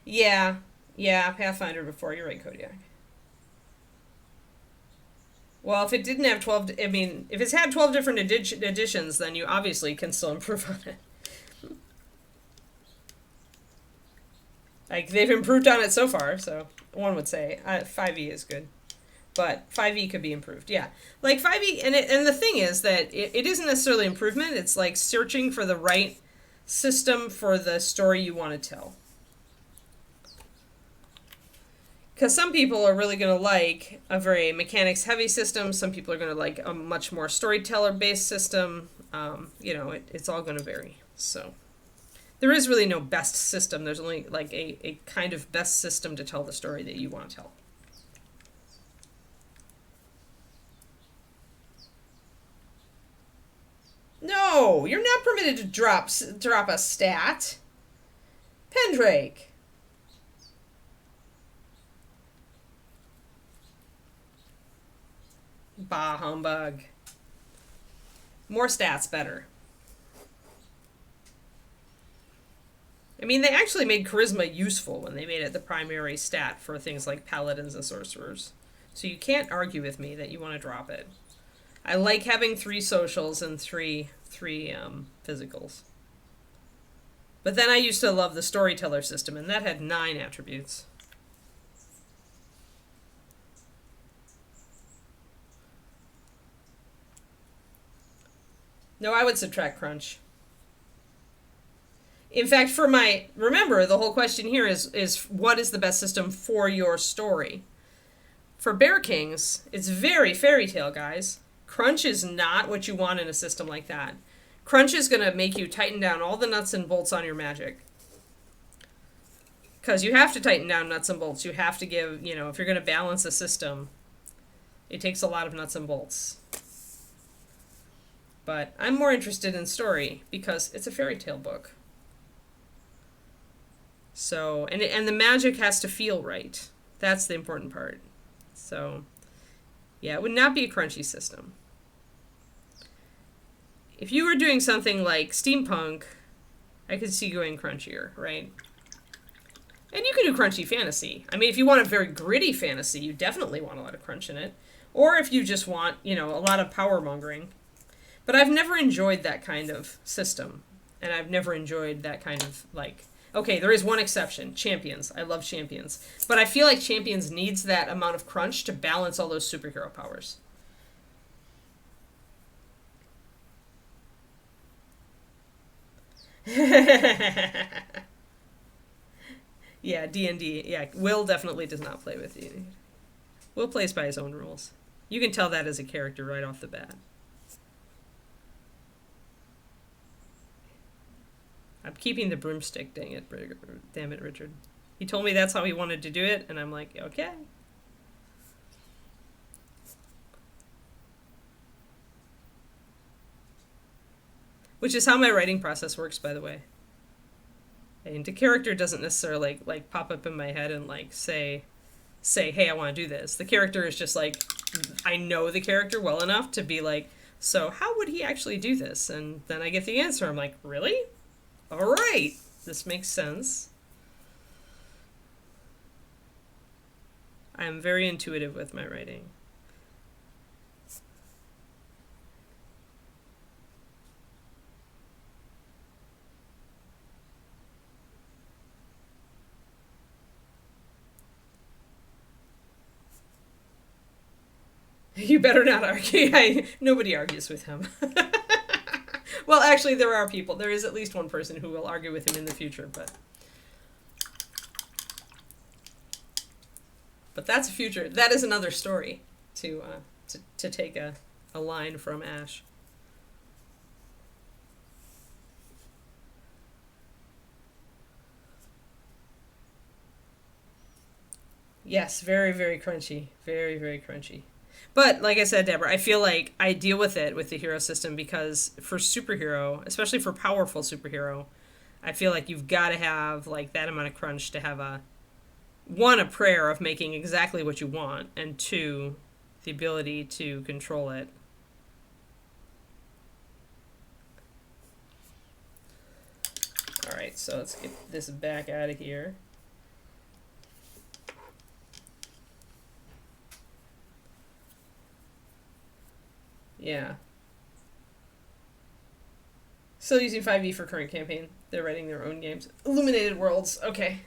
Yeah, Pathfinder before. You're right, Kodiak. Well, if it didn't have 12, I mean, if it's had 12 different editions, then you obviously can still improve on it. Like, they've improved on it so far, so one would say 5e is good. But 5e could be improved, yeah. Like 5e, and the thing is that it isn't necessarily improvement, it's like searching for the right system for the story you want to tell. Because some people are really going to like a very mechanics-heavy system, some people are going to like a much more storyteller-based system. It's all going to vary, so... There is really no best system. There's only like a kind of best system to tell the story that you want to tell. No, you're not permitted to drop a stat. Pendrake. Bah humbug. More stats, better. I mean, they actually made charisma useful when they made it the primary stat for things like paladins and sorcerers. So you can't argue with me that you want to drop it. I like having 3 socials and three physicals. But then I used to love the storyteller system, and that had 9 attributes. No, I would subtract crunch. In fact, remember, the whole question here is what is the best system for your story? For Bear Kings, it's very fairy tale, guys. Crunch is not what you want in a system like that. Crunch is going to make you tighten down all the nuts and bolts on your magic. Because you have to tighten down nuts and bolts. You have to give, if you're going to balance a system, it takes a lot of nuts and bolts. But I'm more interested in story because it's a fairy tale book. So, and the magic has to feel right. That's the important part. So, yeah, it would not be a crunchy system. If you were doing something like steampunk, I could see going crunchier, right? And you can do crunchy fantasy. I mean, if you want a very gritty fantasy, you definitely want a lot of crunch in it. Or if you just want, a lot of power mongering. But I've never enjoyed that kind of system. And I've never enjoyed that kind of, okay, there is one exception. Champions. I love champions. But I feel like champions needs that amount of crunch to balance all those superhero powers. Yeah, D&D. Yeah, Will definitely does not play with D&D. Will plays by his own rules. You can tell that as a character right off the bat. I'm keeping the broomstick, dang it, damn it, Richard. He told me that's how he wanted to do it, and I'm like, okay. Which is how my writing process works, by the way. And the character doesn't necessarily like pop up in my head and say, hey, I want to do this. The character is just like, I know the character well enough to be like, so how would he actually do this? And then I get the answer. I'm like, really? All right, this makes sense. I am very intuitive with my writing. You better not argue. Nobody argues with him. Well, actually, there are people. There is at least one person who will argue with him in the future, but that's a future. That is another story to take a line from Ash. Yes, very, very crunchy. Very, very crunchy. But, like I said, Deborah, I feel like I deal with it with the hero system because for superhero, especially for powerful superhero, I feel like you've got to have, that amount of crunch to have a prayer of making exactly what you want, and 2, the ability to control it. Alright, so let's get this back out of here. Yeah. Still using 5e for current campaign. They're writing their own games. Illuminated Worlds. Okay.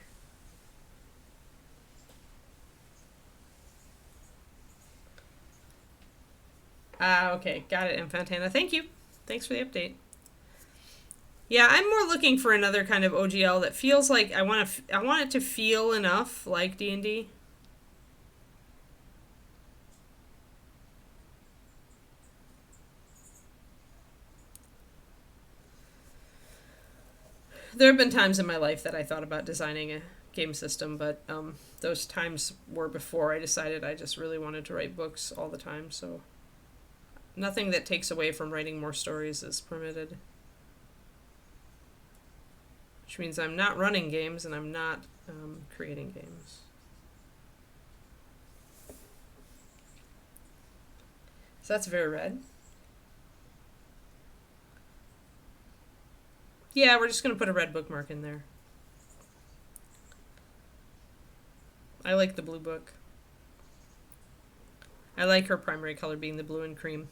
Okay. Got it, Infantana. Thank you. Thanks for the update. Yeah, I'm more looking for another kind of OGL that feels like I want it to feel enough like D&D. There have been times in my life that I thought about designing a game system, but those times were before I decided I just really wanted to write books all the time, so nothing that takes away from writing more stories is permitted. Which means I'm not running games and I'm not creating games. So that's very red. Yeah, we're just going to put a red bookmark in there. I like the blue book. I like her primary color being the blue and cream.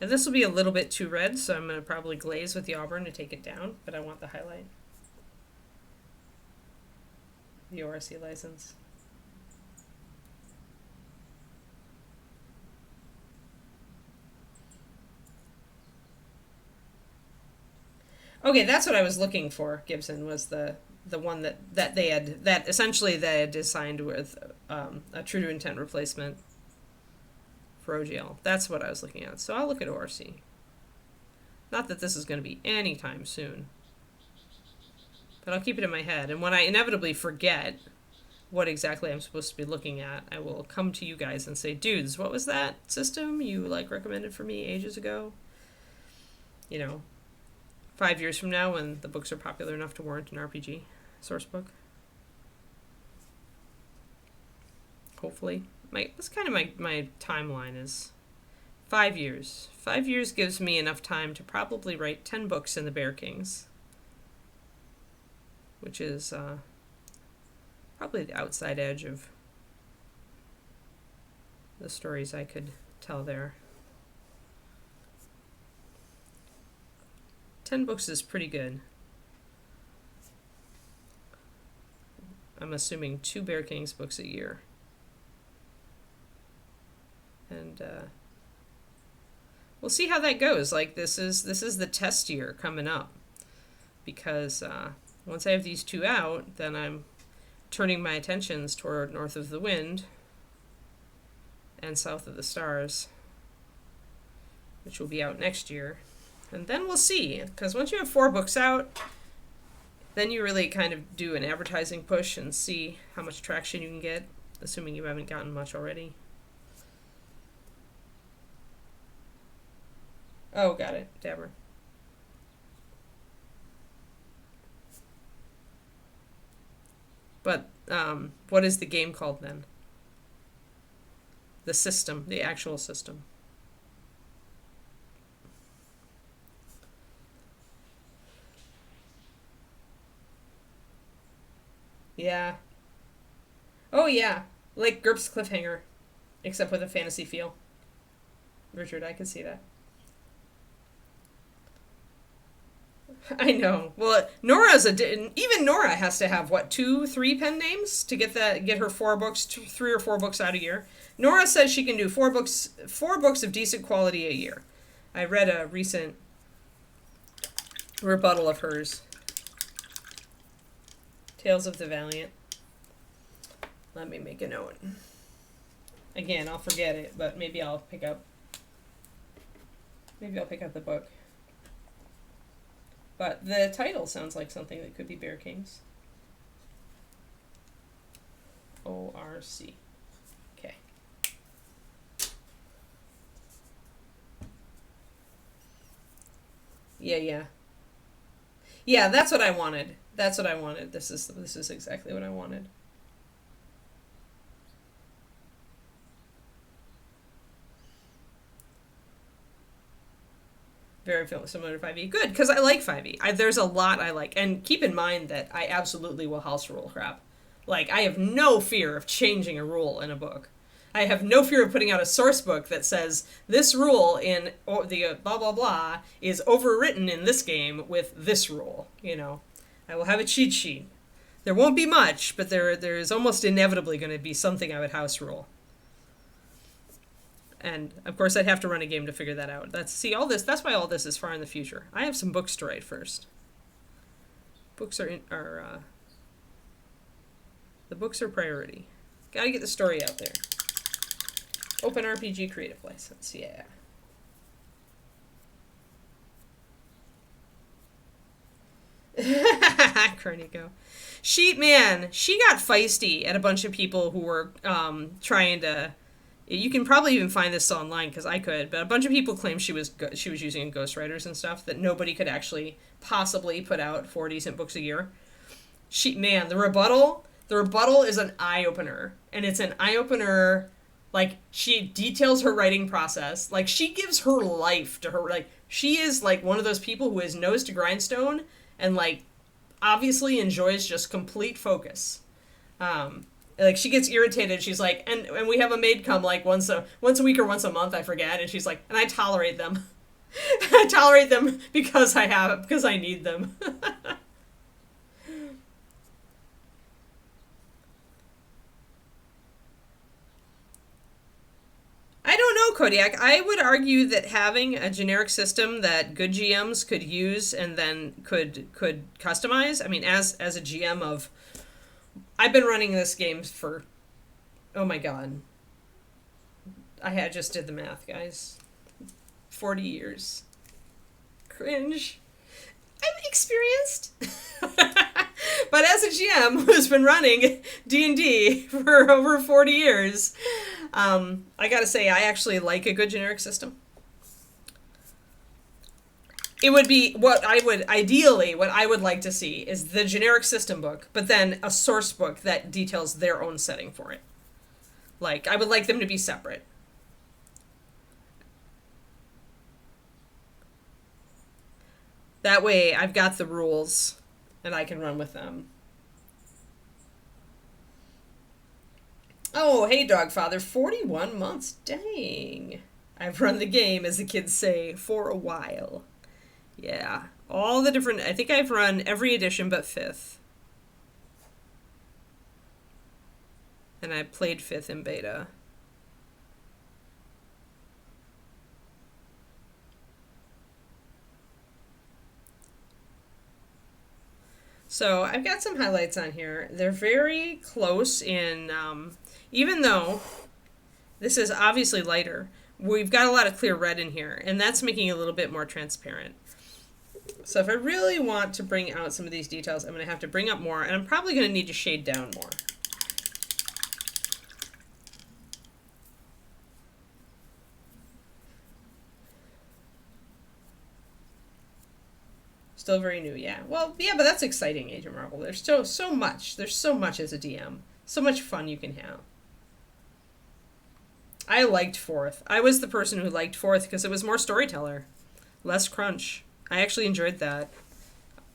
And this will be a little bit too red, so I'm going to probably glaze with the auburn to take it down, but I want the highlight. The ORC license. Okay, that's what I was looking for, Gibson, was the one that they had, that essentially they had designed with a true to intent replacement for OGL. That's what I was looking at. So I'll look at ORC. Not that this is going to be anytime soon, but I'll keep it in my head. And when I inevitably forget what exactly I'm supposed to be looking at, I will come to you guys and say, dudes, what was that system you like recommended for me ages ago? You know, 5 years from now when the books are popular enough to warrant an RPG source book. Hopefully. That's kind of my timeline is 5 years. 5 years gives me enough time to probably write 10 books in the Bear Kings, which is probably the outside edge of the stories I could tell there. 10 books is pretty good. I'm assuming 2 Bear Kings books a year. And we'll see how that goes. Like, this is the test year coming up, because once I have these 2 out, then I'm turning my attentions toward North of the Wind and South of the Stars, which will be out next year. And then we'll see, because once you have 4 books out, then you really kind of do an advertising push and see how much traction you can get, assuming you haven't gotten much already. Oh, got it. Dabber. But what is the game called then? The system, the actual system. Yeah. Oh, yeah. Like GURPS Cliffhanger, except with a fantasy feel. Richard, I can see that. I know. Well, even Nora has to have what, 2-3 pen names to get her 4 books, 3 or 4 books out a year. Nora says she can do 4 books of decent quality a year. I read a recent rebuttal of hers. Tales of the Valiant. Let me make a note. Again, I'll forget it, but maybe I'll pick up the book. But the title sounds like something that could be Bear Kings. ORC. Okay. Yeah. Yeah, that's what I wanted. This is exactly what I wanted. Very similar to 5e. Good, because I like 5e. There's a lot I like. And keep in mind that I absolutely will house rule crap. Like, I have no fear of changing a rule in a book. I have no fear of putting out a source book that says, this rule in the blah blah blah is overwritten in this game with this rule, you know. I will have a cheat sheet. There won't be much, but there is almost inevitably going to be something I would house rule. And of course, I'd have to run a game to figure that out. That's why all this is far in the future. I have some books to write first. Books are the books are priority. Got to get the story out there. Open RPG creative license, yeah. Cornico. She got feisty at a bunch of people who were trying to. You can probably even find this online, because I could, but a bunch of people claimed she was using ghostwriters and stuff, that nobody could actually possibly put out 4 decent books a year. The rebuttal The rebuttal is an eye-opener. And it's an eye-opener, like, she details her writing process. Like, she gives her life to her, like, she is, like, one of those people who is nose to grindstone and, like, obviously enjoys just complete focus. Like, she gets irritated. She's like, and we have a maid come, like, once a week or once a month, I forget. And she's like, and I tolerate them. I tolerate them because I need them. I don't know, Kodiak. I would argue that having a generic system that good GMs could use and then could customize. I mean, as a GM of, I've been running this game for, oh my god, just did the math, guys. 40 years. Cringe. I'm experienced. But as a GM who's been running D&D for over 40 years, I gotta say, I actually like a good generic system. It would be what I would like to see is the generic system book, but then a source book that details their own setting for it. Like, I would like them to be separate. That way, I've got the rules, and I can run with them. Oh, hey, Dogfather, 41 months. Dang. I've run the game, as the kids say, for a while. Yeah. All the different... I think I've run every edition but 5th. And I played 5th in beta. So I've got some highlights on here. They're very close in, even though this is obviously lighter, we've got a lot of clear red in here, and that's making it a little bit more transparent. So if I really want to bring out some of these details, I'm going to have to bring up more, and I'm probably going to need to shade down more. Still very new, yeah. Well, yeah, but that's exciting, Agent Marvel. There's so much. There's so much as a DM. So much fun you can have. I liked 4th. I was the person who liked 4th because it was more storyteller. Less crunch. I actually enjoyed that.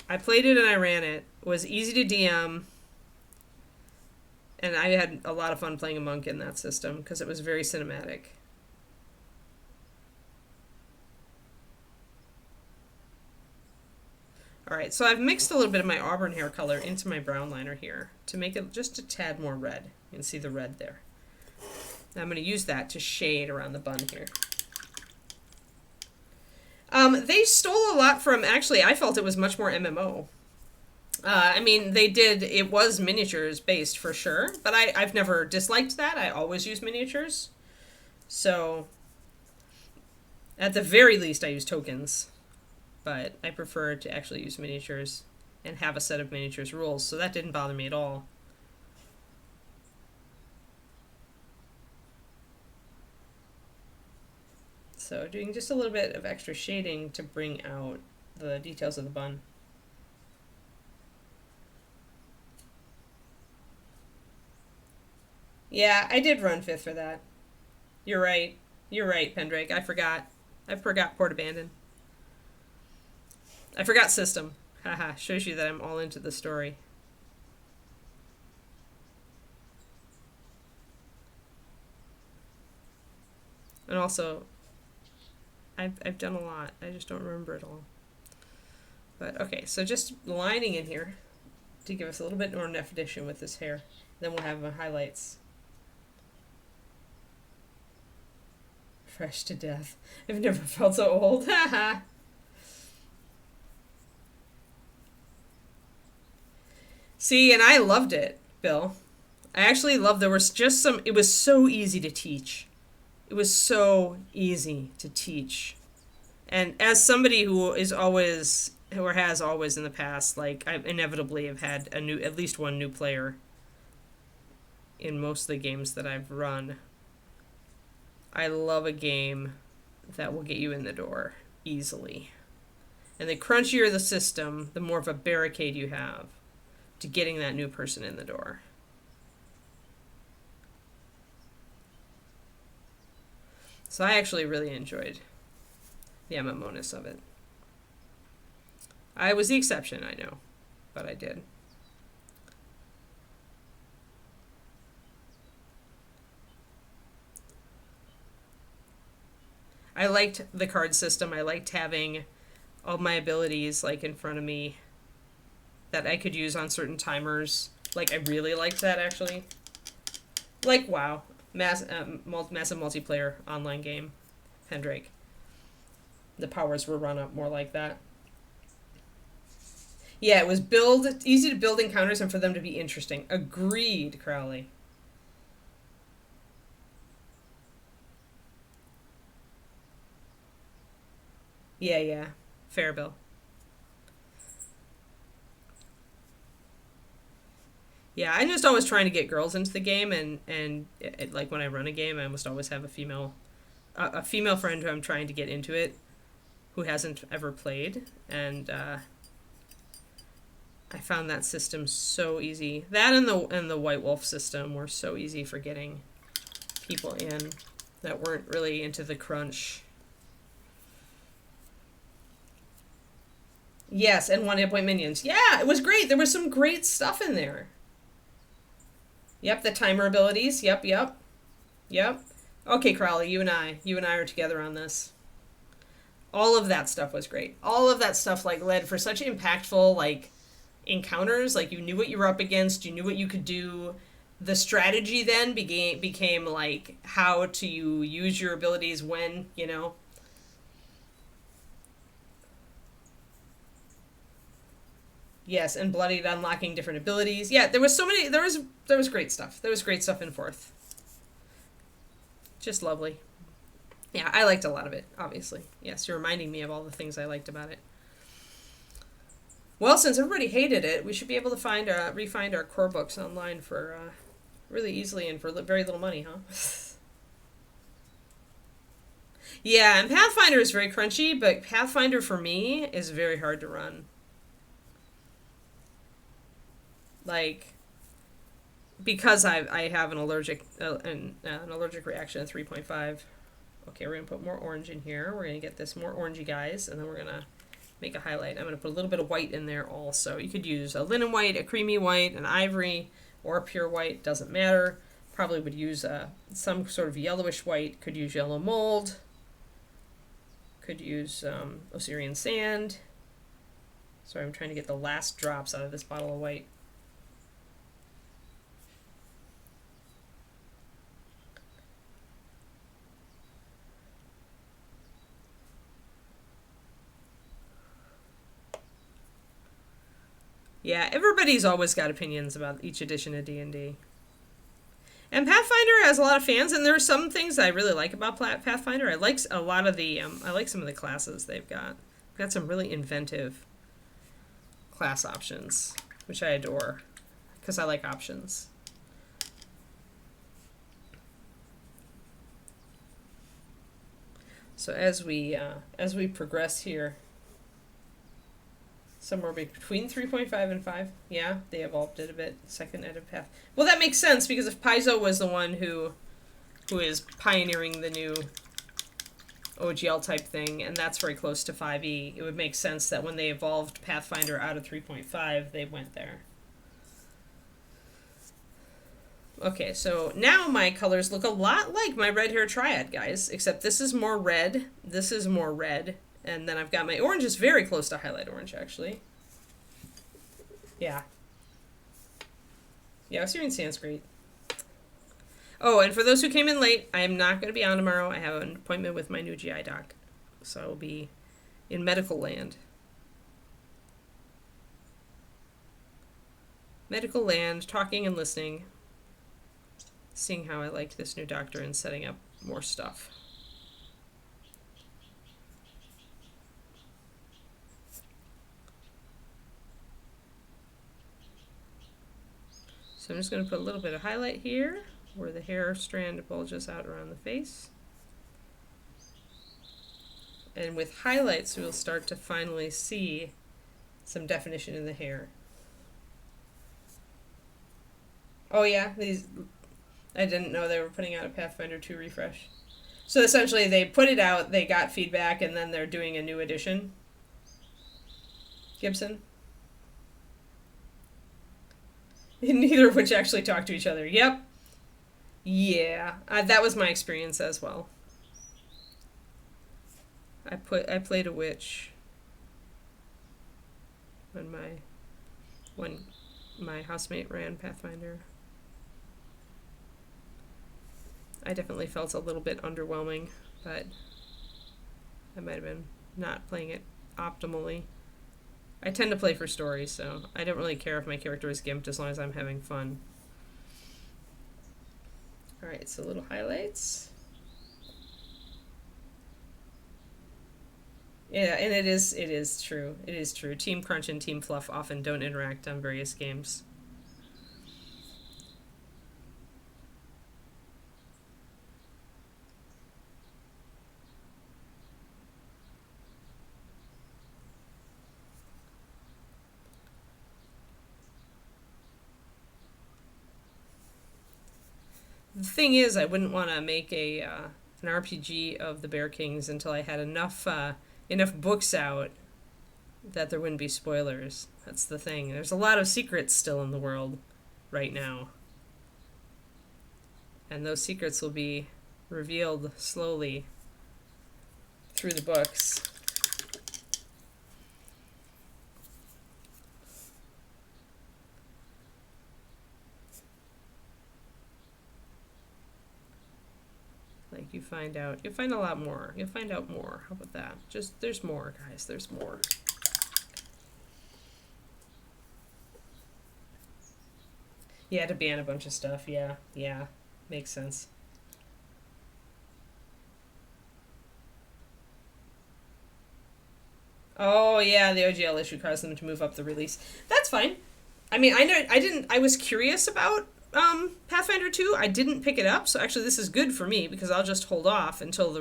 I played it and I ran it. It was easy to DM. And I had a lot of fun playing a monk in that system because it was very cinematic. Alright, so I've mixed a little bit of my auburn hair color into my brown liner here to make it just a tad more red. You can see the red there. Now I'm going to use that to shade around the bun here. They stole a lot from, actually, I felt it was much more MMO. I mean, it was miniatures based for sure, but I've never disliked that. I always use miniatures. So, at the very least, I use tokens. But I prefer to actually use miniatures and have a set of miniatures rules, so that didn't bother me at all. So doing just a little bit of extra shading to bring out the details of the bun. Yeah, I did run 5th for that. You're right. You're right, Pendrake. I forgot Port Abandon. I forgot system. Haha, shows you that I'm all into the story. And also, I've done a lot. I just don't remember it all. But okay, so just lining in here to give us a little bit more definition with this hair. Then we'll have highlights. Fresh to death. I've never felt so old. Haha. See, and I loved it, Bill. I actually loved, there was just it was so easy to teach. It was so easy to teach. And as somebody who has always in the past, like, I inevitably have had at least one new player in most of the games that I've run. I love a game that will get you in the door easily. And the crunchier the system, the more of a barricade you have to getting that new person in the door. So I actually really enjoyed the MMO-ness of it. I was the exception, I know, but I did. I liked the card system. I liked having all my abilities like in front of me that I could use on certain timers. Like I really liked that actually. Like WoW, massive multiplayer online game, Pendrake. The powers were run up more like that. Yeah, it was easy to build encounters and for them to be interesting. Agreed, Crowley. Yeah, yeah. Fair, Bill. Yeah, I'm just always trying to get girls into the game, like when I run a game, I almost always have a female friend who I'm trying to get into it, who hasn't ever played, and I found that system so easy. That and the White Wolf system were so easy for getting people in that weren't really into the crunch. Yes, and one hit point minions. Yeah, it was great. There was some great stuff in there. Yep, the timer abilities. Yep, yep, yep. Okay, Crowley, you and I are together on this. All of that stuff was great. All of that stuff like led for such impactful like encounters. Like you knew what you were up against. You knew what you could do. The strategy then became like how to use your abilities when, you know. Yes, and bloodied unlocking different abilities. Yeah, there was so many. There was great stuff. There was great stuff in fourth. Just lovely. Yeah, I liked a lot of it. Obviously, yes, you're reminding me of all the things I liked about it. Well, since everybody hated it, we should be able to re-find our core books online for really easily and for very little money, huh? Yeah, and Pathfinder is very crunchy, but Pathfinder for me is very hard to run. Like, because I have an allergic reaction to 3.5. Okay, we're gonna put more orange in here. We're gonna get this more orangey guys, and then we're gonna make a highlight. I'm gonna put a little bit of white in there also. You could use a linen white, a creamy white, an ivory, or a pure white. Doesn't matter. Probably would use some sort of yellowish white. Could use yellow mold. Could use Osirian sand. Sorry, I'm trying to get the last drops out of this bottle of white. Yeah, everybody's always got opinions about each edition of D&D. And Pathfinder has a lot of fans, and there are some things I really like about Pathfinder. I like a lot of the, I like some of the classes they've got. They've got some really inventive class options, which I adore, because I like options. So as we progress here, somewhere between 3.5 and 5. Yeah, they evolved it a bit. Second edit path. Well, that makes sense, because if Paizo was the one who is pioneering the new OGL type thing, and that's very close to 5e, it would make sense that when they evolved Pathfinder out of 3.5, they went there. Okay, so now my colors look a lot like my red hair triad, guys, except this is more red, this is more red, and then I've got my orange is very close to highlight orange, actually. Yeah. Yeah, Osirian Sand's great. Oh, and for those who came in late, I am not going to be on tomorrow. I have an appointment with my new GI doc. So I will be in medical land. Medical land, talking and listening. Seeing how I like this new doctor and setting up more stuff. So I'm just going to put a little bit of highlight here where the hair strand bulges out around the face. And with highlights, we'll start to finally see some definition in the hair. Oh yeah, these, I didn't know they were putting out a Pathfinder 2 refresh. So essentially, they put it out, they got feedback, and then they're doing a new edition. Gibson? Neither of which actually talk to each other. Yep. Yeah, that was my experience as well. I played a witch when my housemate ran Pathfinder. I definitely felt a little bit underwhelming, but I might have been not playing it optimally. I tend to play for stories, so I don't really care if my character is gimped as long as I'm having fun. Alright, so little highlights. Yeah, and it is true. It is true. Team Crunch and Team Fluff often don't interact on various games. The thing is, I wouldn't want to make an RPG of the Bear Kings until I had enough books out that there wouldn't be spoilers. That's the thing. There's a lot of secrets still in the world right now. And those secrets will be revealed slowly through the books. Like you'll find a lot more. You'll find out more. How about that? Just, there's more, guys. There's more. Yeah, to ban a bunch of stuff. Yeah. Makes sense. Oh yeah, the OGL issue caused them to move up the release. That's fine. I mean, I was curious about Pathfinder 2. I didn't pick it up, so actually this is good for me because I'll just hold off until the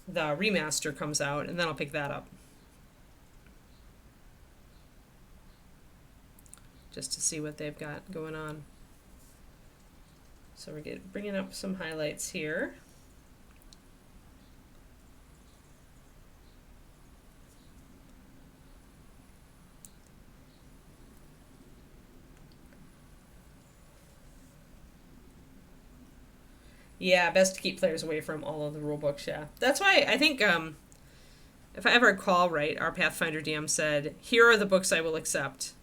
remaster comes out, and then I'll pick that up. Just to see what they've got going on. So we're bringing up some highlights here. Yeah, best to keep players away from all of the rulebooks, yeah. That's why I think, if I ever recall right, our Pathfinder DM said, here are the books I will accept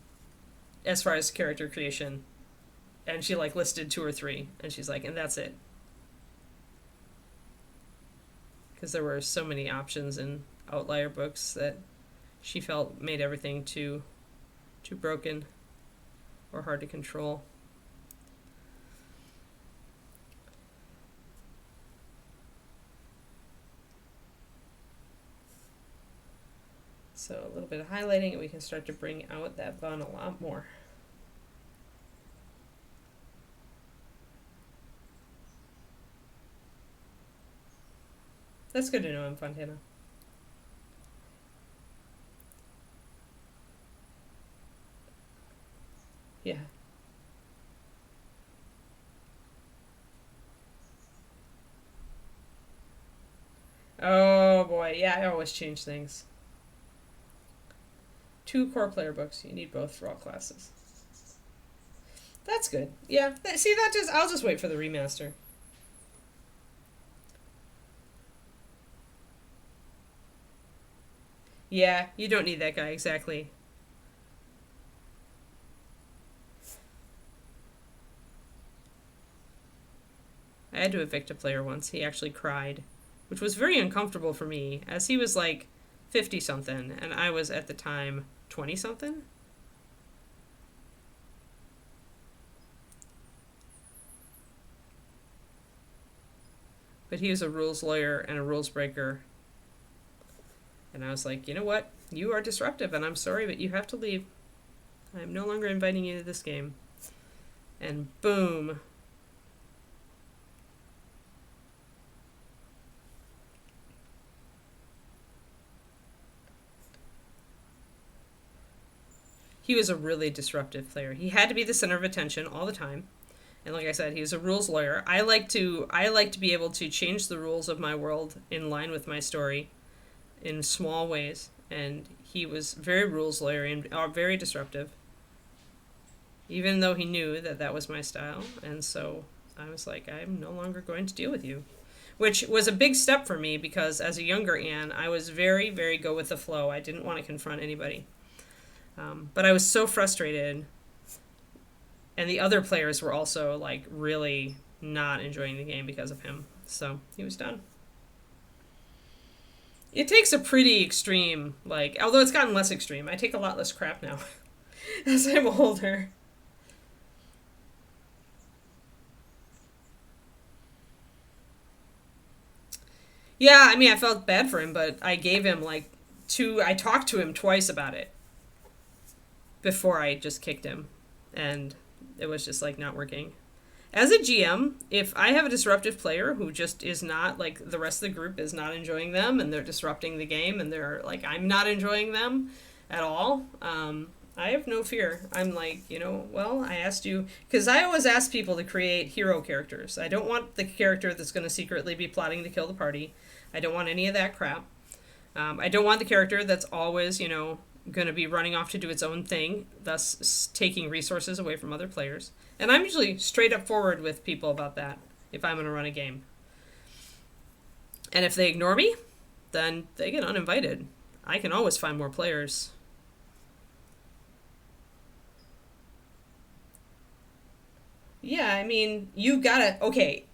as far as character creation. And she, like, listed 2 or 3. And she's like, and that's it. Because there were so many options in Outlier books that she felt made everything too broken or hard to control. So a little bit of highlighting, and we can start to bring out that bun a lot more. That's good to know in Fontana. Yeah. Oh boy, yeah, I always change things. 2 core player books. You need both for all classes. That's good. Yeah. See, I'll just wait for the remaster. Yeah, you don't need that guy, exactly. I had to evict a player once. He actually cried, which was very uncomfortable for me, as he was like 50-something, and I was at the time 20-something. But he was a rules lawyer and a rules breaker. And I was like, you know what? You are disruptive, and I'm sorry, but you have to leave. I'm no longer inviting you to this game. And boom. He was a really disruptive player. He had to be the center of attention all the time. And like I said, he's a rules lawyer. I like to be able to change the rules of my world in line with my story in small ways. And he was very rules lawyer and very disruptive, even though he knew that that was my style. And so I was like, I'm no longer going to deal with you, which was a big step for me because as a younger Anne, I was very, very go with the flow. I didn't want to confront anybody. But I was so frustrated. And the other players were also, like, really not enjoying the game because of him. So he was done. It takes a pretty extreme, like, although it's gotten less extreme. I take a lot less crap now as I'm older. Yeah, I mean, I felt bad for him, but I gave him, like, I talked to him twice about it before I just kicked him. And it was just, like, not working. As a GM, if I have a disruptive player who just is not, like, the rest of the group is not enjoying them and they're disrupting the game and they're, like, I'm not enjoying them at all, I have no fear. I'm like, well, I asked you, because I always ask people to create hero characters. I don't want the character that's going to secretly be plotting to kill the party. I don't want any of that crap. I don't want the character that's always, going to be running off to do its own thing, thus taking resources away from other players. And I'm usually straight up forward with people about that if I'm going to run a game. And if they ignore me, then they get uninvited. I can always find more players. Yeah, I mean, you gotta... Okay,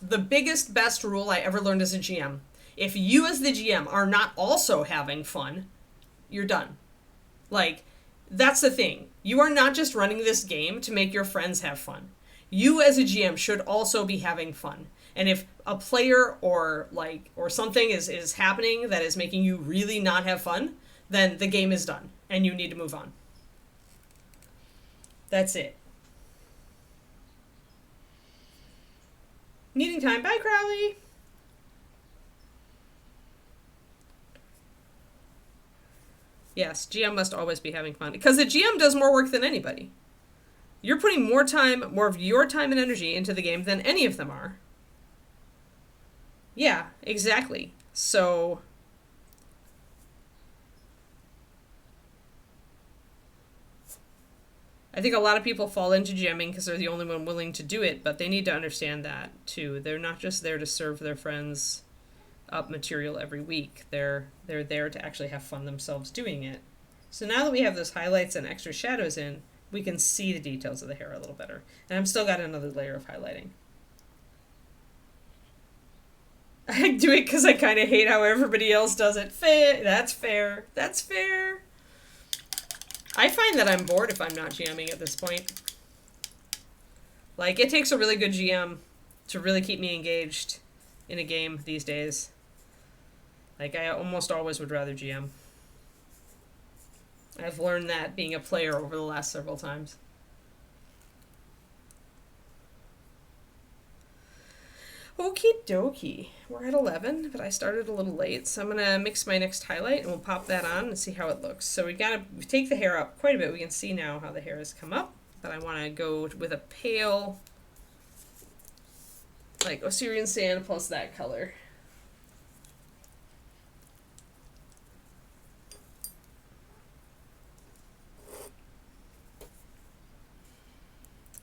the biggest, best rule I ever learned as a GM. If you as the GM are not also having fun, you're done. Like, that's the thing. You are not just running this game to make your friends have fun. You as a GM should also be having fun. And if a player or something is happening that is making you really not have fun, then the game is done and you need to move on. That's it. Needing time. Bye, Crowley. Yes, GM must always be having fun. Because the GM does more work than anybody. You're putting more of your time and energy into the game than any of them are. Yeah, exactly. So... I think a lot of people fall into GMing because they're the only one willing to do it, but they need to understand that, too. They're not just there to serve their friends up material every week. They're there to actually have fun themselves doing it. So now that we have those highlights and extra shadows in, we can see the details of the hair a little better. And I've still got another layer of highlighting. I do it because I kind of hate how everybody else does it. That's fair. That's fair. I find that I'm bored if I'm not GMing at this point. Like, it takes a really good GM to really keep me engaged in a game these days. Like, I almost always would rather GM. I've learned that being a player over the last several times. Okie dokie. We're at 11, but I started a little late, so I'm going to mix my next highlight, and we'll pop that on and see how it looks. So we take the hair up quite a bit. We can see now how the hair has come up, but I want to go with a pale, like Osirian sand plus that color.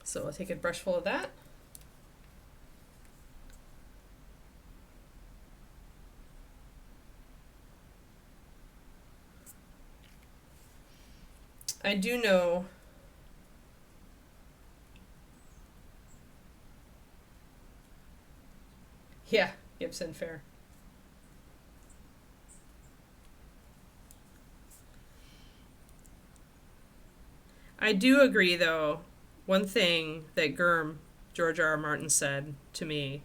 So I'll take a brush full of that. I do know yeah, Gibson fair. I do agree though, one thing that George R. R. Martin said to me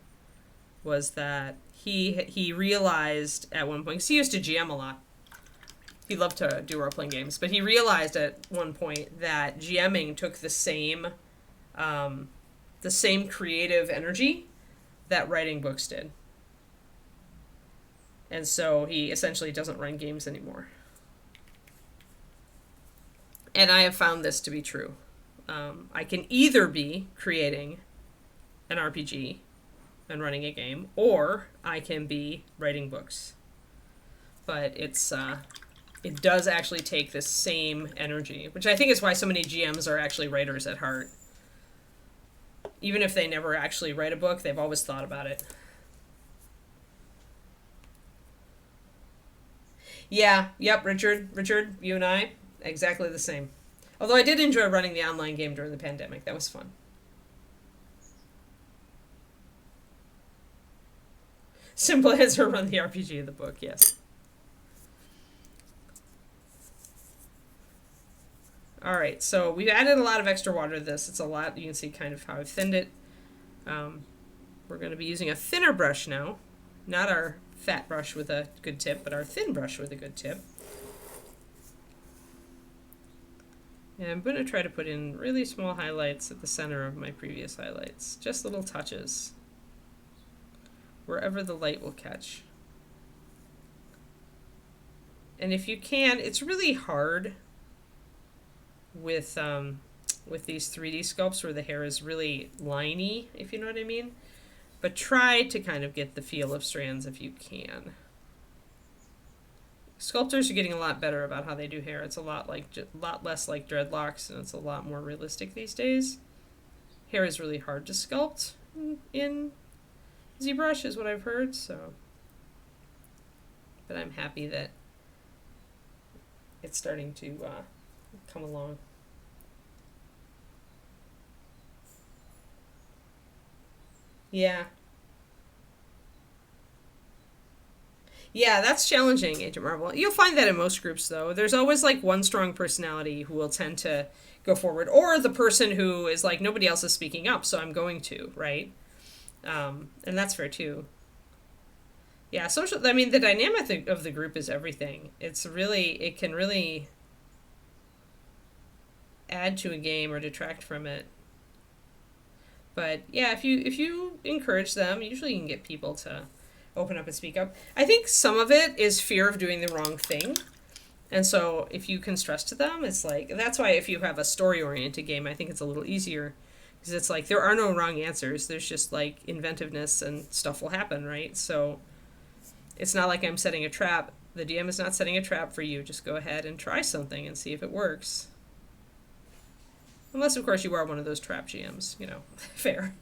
was that he realized at one point, because he used to GM a lot. He loved to do role-playing games, but he realized at one point that GMing took the same creative energy that writing books did. And so he essentially doesn't run games anymore. And I have found this to be true. I can either be creating an RPG and running a game, or I can be writing books. But it does actually take the same energy, which I think is why so many GMs are actually writers at heart. Even if they never actually write a book, they've always thought about it. Yeah, yep, Richard, you and I, exactly the same. Although I did enjoy running the online game during the pandemic. That was fun. Simple answer, run the RPG of the book, yes. Alright, so we've added a lot of extra water to this. It's a lot. You can see kind of how I've thinned it. We're going to be using a thinner brush now. Not our fat brush with a good tip, but our thin brush with a good tip. And I'm going to try to put in really small highlights at the center of my previous highlights. Just little touches. Wherever the light will catch. And if you can, it's really hard with these 3D sculpts where the hair is really liney, if you know what I mean. But try to kind of get the feel of strands if you can. Sculptors are getting a lot better about how they do hair. It's a lot less like dreadlocks, and it's a lot more realistic these days. Hair is really hard to sculpt in ZBrush, is what I've heard. So, but I'm happy that it's starting to come along. Yeah. Yeah, that's challenging, Agent Marvel. You'll find that in most groups, though. There's always, like, one strong personality who will tend to go forward. Or the person who is like, nobody else is speaking up, so I'm going to, right? And that's fair, too. Yeah, I mean, the dynamic of the group is everything. It can really add to a game or detract from it. But yeah, if you encourage them, usually you can get people to open up and speak up. I think some of it is fear of doing the wrong thing. And so if you can stress to them, it's like, that's why if you have a story-oriented game, I think it's a little easier. Because it's like, there are no wrong answers. There's just like inventiveness and stuff will happen, right? So it's not like I'm setting a trap. The DM is not setting a trap for you. Just go ahead and try something and see if it works. Unless, of course, you are one of those trap GMs, you know, fair.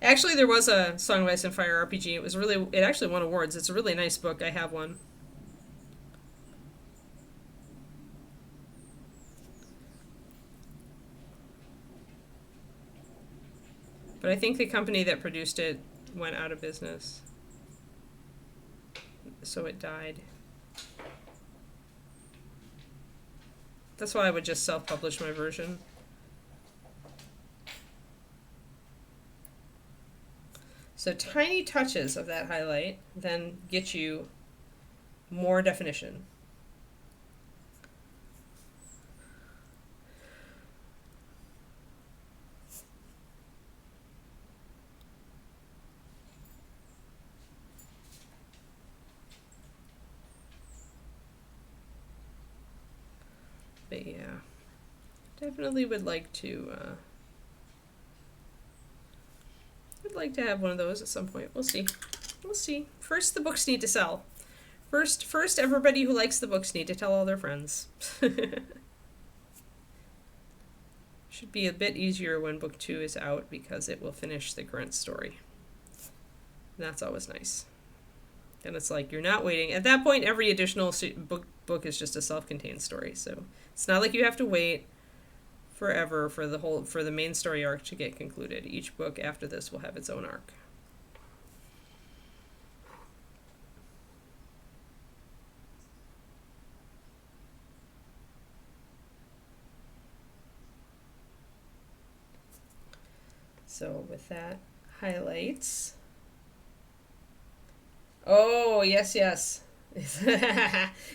Actually, there was a Song of Ice and Fire RPG. It actually won awards. It's a really nice book. I have one. But I think the company that produced it went out of business. So it died. That's why I would just self-publish my version. So tiny touches of that highlight then get you more definition. But yeah, definitely would like to have one of those at some point. We'll see. We'll see. First, the books need to sell. First, everybody who likes the books need to tell all their friends. Should be a bit easier when book 2 is out because it will finish the current story. And that's always nice. And it's like you're not waiting. At that point, every additional book is just a self-contained story. So it's not like you have to wait forever for the main story arc to get concluded. Each book after this will have its own arc. So with that, highlights. Oh, yes.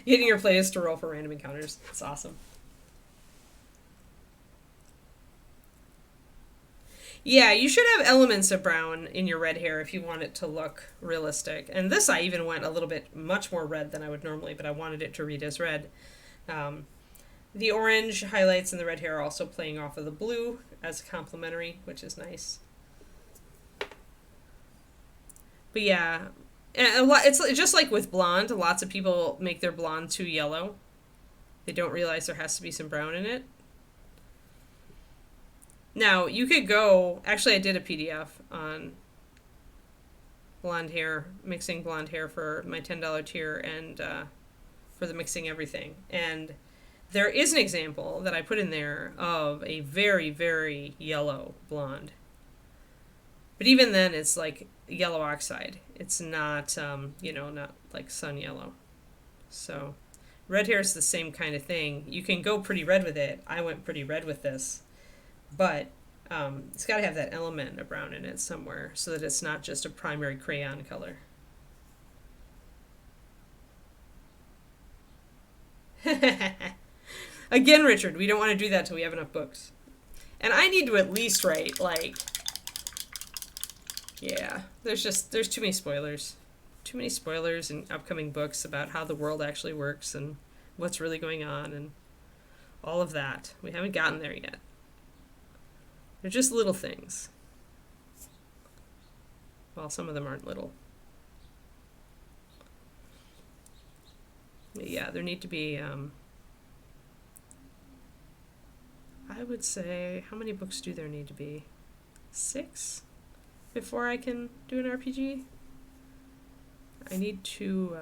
Getting your players to roll for random encounters. It's awesome. Yeah, you should have elements of brown in your red hair if you want it to look realistic. And this I even went a little bit much more red than I would normally, but I wanted it to read as red. The orange highlights and the red hair are also playing off of the blue as complementary, which is nice. But yeah, and it's just like with blonde. Lots of people make their blonde too yellow. They don't realize there has to be some brown in it. Now, you could go... Actually, I did a PDF on blonde hair, mixing blonde hair for my $10 tier and for the mixing everything. And there is an example that I put in there of a very, very yellow blonde. But even then, it's like yellow oxide. It's not, not like sun yellow. So red hair is the same kind of thing. You can go pretty red with it. I went pretty red with this. But it's got to have that element of brown in it somewhere so that it's not just a primary crayon color. Again, Richard, we don't want to do that till we have enough books. And I need to at least write, like... Yeah, there's too many spoilers. Too many spoilers in upcoming books about how the world actually works and what's really going on and all of that. We haven't gotten there yet. They're just little things. Well, some of them aren't little. But yeah, there need to be, I would say, how many books do there need to be? 6? Before I can do an RPG? I need to,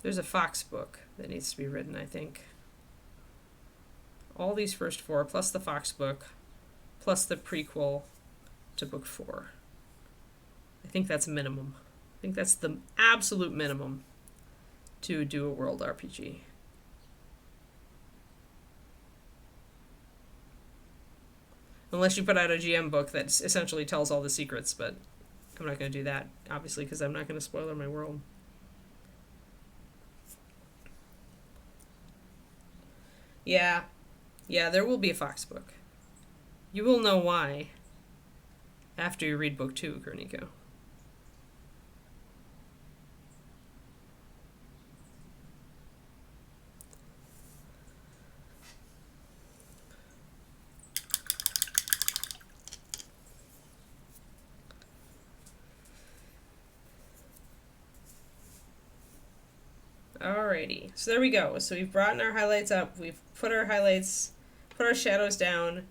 there's a Fox book that needs to be written, I think. All these first 4, plus the Fox book, plus the prequel to book 4. I think that's minimum. I think that's the absolute minimum to do a world RPG. Unless you put out a GM book that essentially tells all the secrets, but I'm not going to do that, obviously, because I'm not going to spoiler my world. Yeah, there will be a Fox book. You will know why after you read book 2, Kerniko. Alrighty, so there we go. So we've brought our highlights up, we've put our highlights, put our shadows down,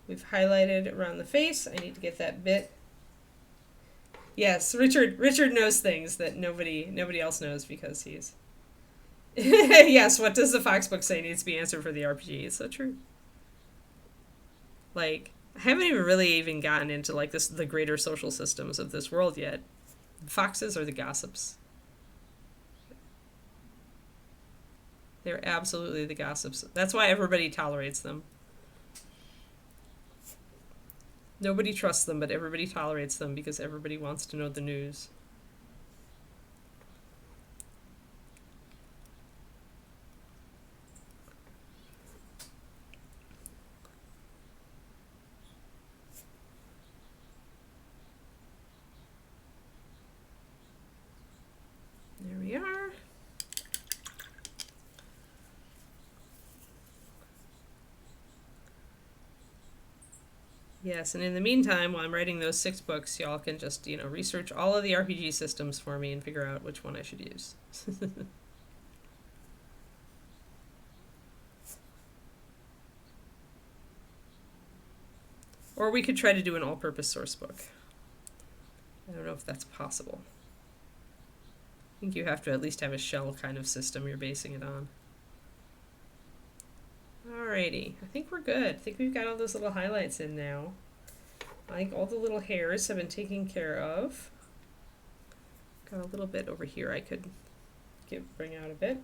we've highlighted around the face. I need to get that bit. Yes, Richard knows things that nobody else knows because he's... Yes, what does the Fox book say needs to be answered for the RPG? It's so true. Like, I haven't even gotten into like the greater social systems of this world yet. Foxes are the gossips. They're absolutely the gossips. That's why everybody tolerates them. Nobody trusts them, but everybody tolerates them because everybody wants to know the news. There we are. Yes, and in the meantime, while I'm writing those 6 books, y'all can just, research all of the RPG systems for me and figure out which one I should use. Or we could try to do an all-purpose source book. I don't know if that's possible. I think you have to at least have a shell kind of system you're basing it on. Alrighty, I think we're good. I think we've got all those little highlights in now. I think all the little hairs have been taken care of. Got a little bit over here I could bring out a bit.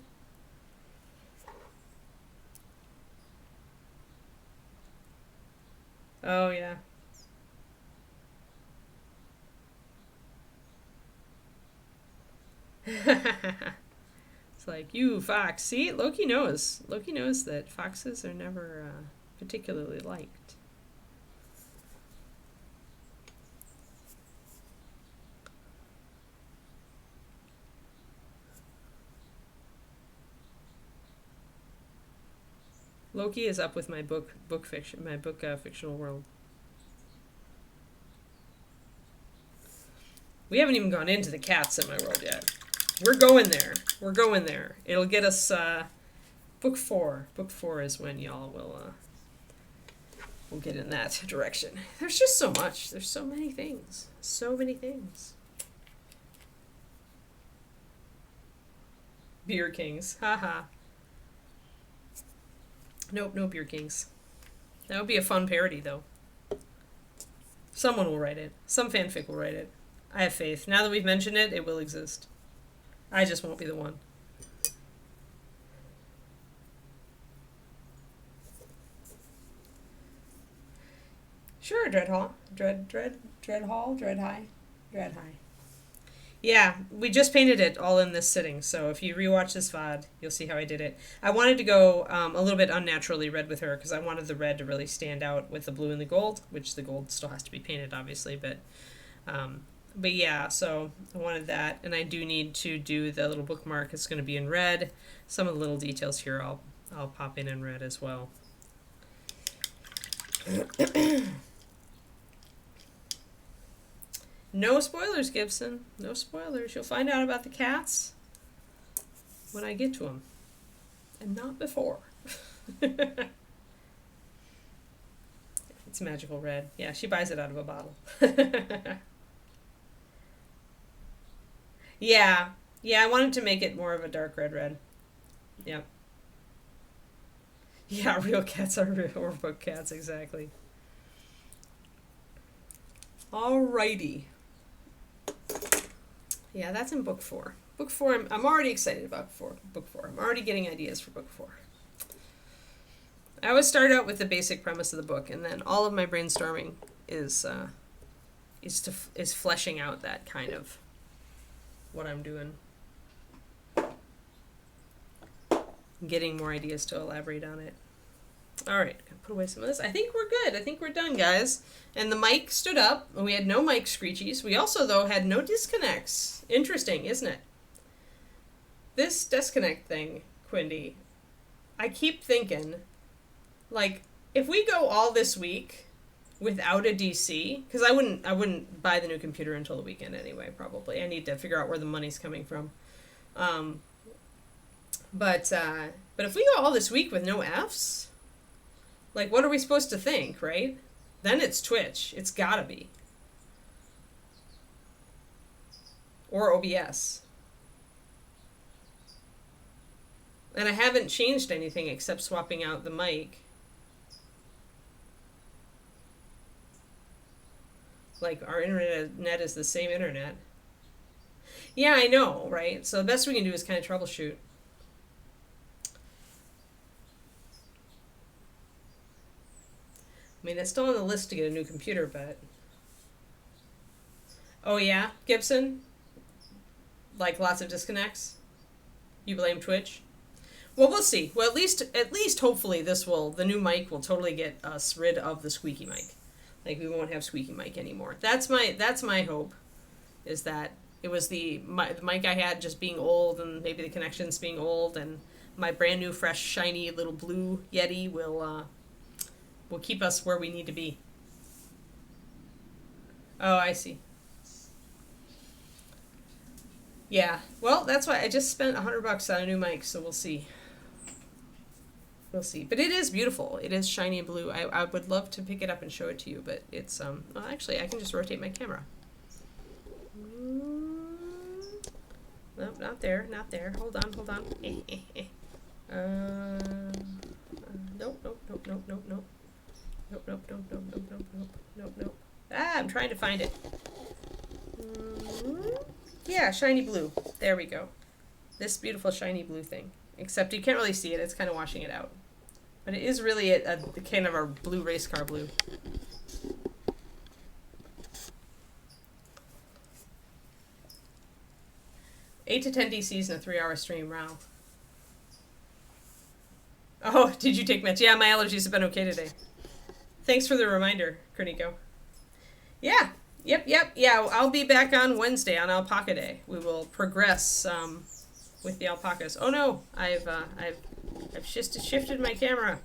Oh yeah. It's like, you fox. See, Loki knows. Loki knows that foxes are never particularly liked. Loki is up with my book fiction, my book fictional world. We haven't even gone into the cats in my world yet. We're going there. We're going there. It'll get us book 4. Book 4 is when y'all will we'll get in that direction. There's just so much. There's so many things. So many things. Beer Kings. Haha. Nope, no Beer Kings. That would be a fun parody, though. Someone will write it. Some fanfic will write it. I have faith. Now that we've mentioned it, it will exist. I just won't be the one. Sure, Dread Hall. Dread High. Yeah, we just painted it all in this sitting, so if you rewatch this VOD, you'll see how I did it. I wanted to go a little bit unnaturally red with her, because I wanted the red to really stand out with the blue and the gold, which the gold still has to be painted, obviously, but yeah, so I wanted that, and I do need to do the little bookmark. It's going to be in red. Some of the little details here I'll pop in red as well. No spoilers, Gibson. No spoilers. You'll find out about the cats when I get to them. And not before. It's magical red. Yeah, she buys it out of a bottle. Yeah. Yeah, I wanted to make it more of a dark red. Yep. Yeah, real cats are real, or book cats, exactly. Alrighty. Yeah, that's in book 4. Book 4, I'm already excited about book 4. I'm already getting ideas for book 4. I always start out with the basic premise of the book, and then all of my brainstorming is fleshing out that kind of what I'm doing. Getting more ideas to elaborate on it. Alright, gonna put away some of this. I think we're good. I think we're done, guys. And the mic stood up, and we had no mic screechies. We also, though, had no disconnects. Interesting, isn't it? This disconnect thing, Quindy, I keep thinking, like, if we go all this week without a DC, because I wouldn't buy the new computer until the weekend anyway, probably. I need to figure out where the money's coming from. But if we go all this week with no Fs, like, what are we supposed to think, right? Then it's Twitch. It's gotta be. Or OBS. And I haven't changed anything except swapping out the mic. Like, our internet is the same internet. Yeah, I know, right? So the best we can do is kind of troubleshoot. I mean, it's still on the list to get a new computer, but... Oh, yeah? Gibson? Like, lots of disconnects? You blame Twitch? Well, we'll see. Well, at least, hopefully, the new mic will totally get us rid of the squeaky mic. Like, we won't have squeaky mic anymore. That's my hope, is that it was the mic I had just being old, and maybe the connections being old, and my brand new, fresh, shiny little blue Yeti will keep us where we need to be. Oh, I see. Yeah, well, that's why I just spent $100 on a new mic, so we'll see. We'll see. But it is beautiful. It is shiny and blue. I would love to pick it up and show it to you, but it's, well, actually, I can just rotate my camera. Nope, not there. Hold on. Nope. Ah, I'm trying to find it. Yeah, shiny blue. There we go. This beautiful shiny blue thing. Except you can't really see it. It's kind of washing it out. But it is really a kind of a blue race car blue. Eight to 10 DCs in a 3-hour stream. Wow. Oh, did you take meds? Yeah, my allergies have been okay today. Thanks for the reminder, Kerniko. Yeah. Yep. Yeah, I'll be back on Wednesday on Alpaca Day. We will progress with the alpacas. Oh no, I've shifted my camera.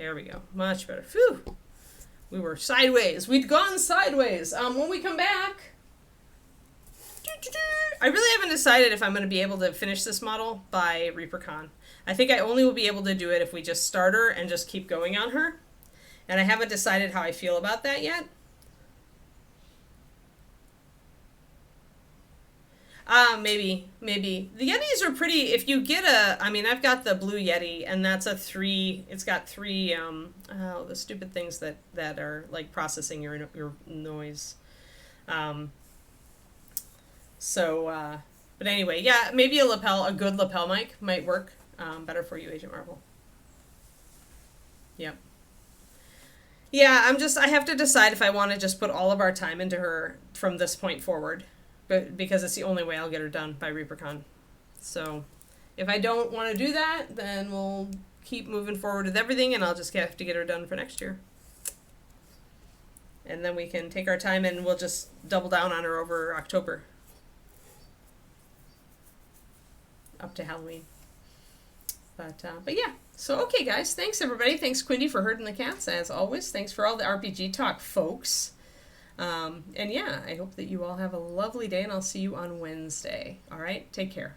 There we go. Much better. Phew. We were sideways. We'd gone sideways. When we come back, I really haven't decided if I'm going to be able to finish this model by ReaperCon. I think I only will be able to do it if we just start her and just keep going on her. And I haven't decided how I feel about that yet. Maybe. The Yetis are pretty, if you get I mean, I've got the blue Yeti, and that's it's got three, the stupid things that are, like, processing your noise. But anyway, yeah, maybe a good lapel mic might work better for you, Agent Marvel. Yep. Yeah, I have to decide if I want to just put all of our time into her from this point forward. But because it's the only way I'll get her done by ReaperCon. So if I don't want to do that, then we'll keep moving forward with everything, and I'll just have to get her done for next year. And then we can take our time, and we'll just double down on her over October. Up to Halloween. But yeah. So, okay, guys. Thanks, everybody. Thanks, Quindy, for herding the cats, as always. Thanks for all the RPG talk, folks. And yeah, I hope that you all have a lovely day, and I'll see you on Wednesday. All right? Take care.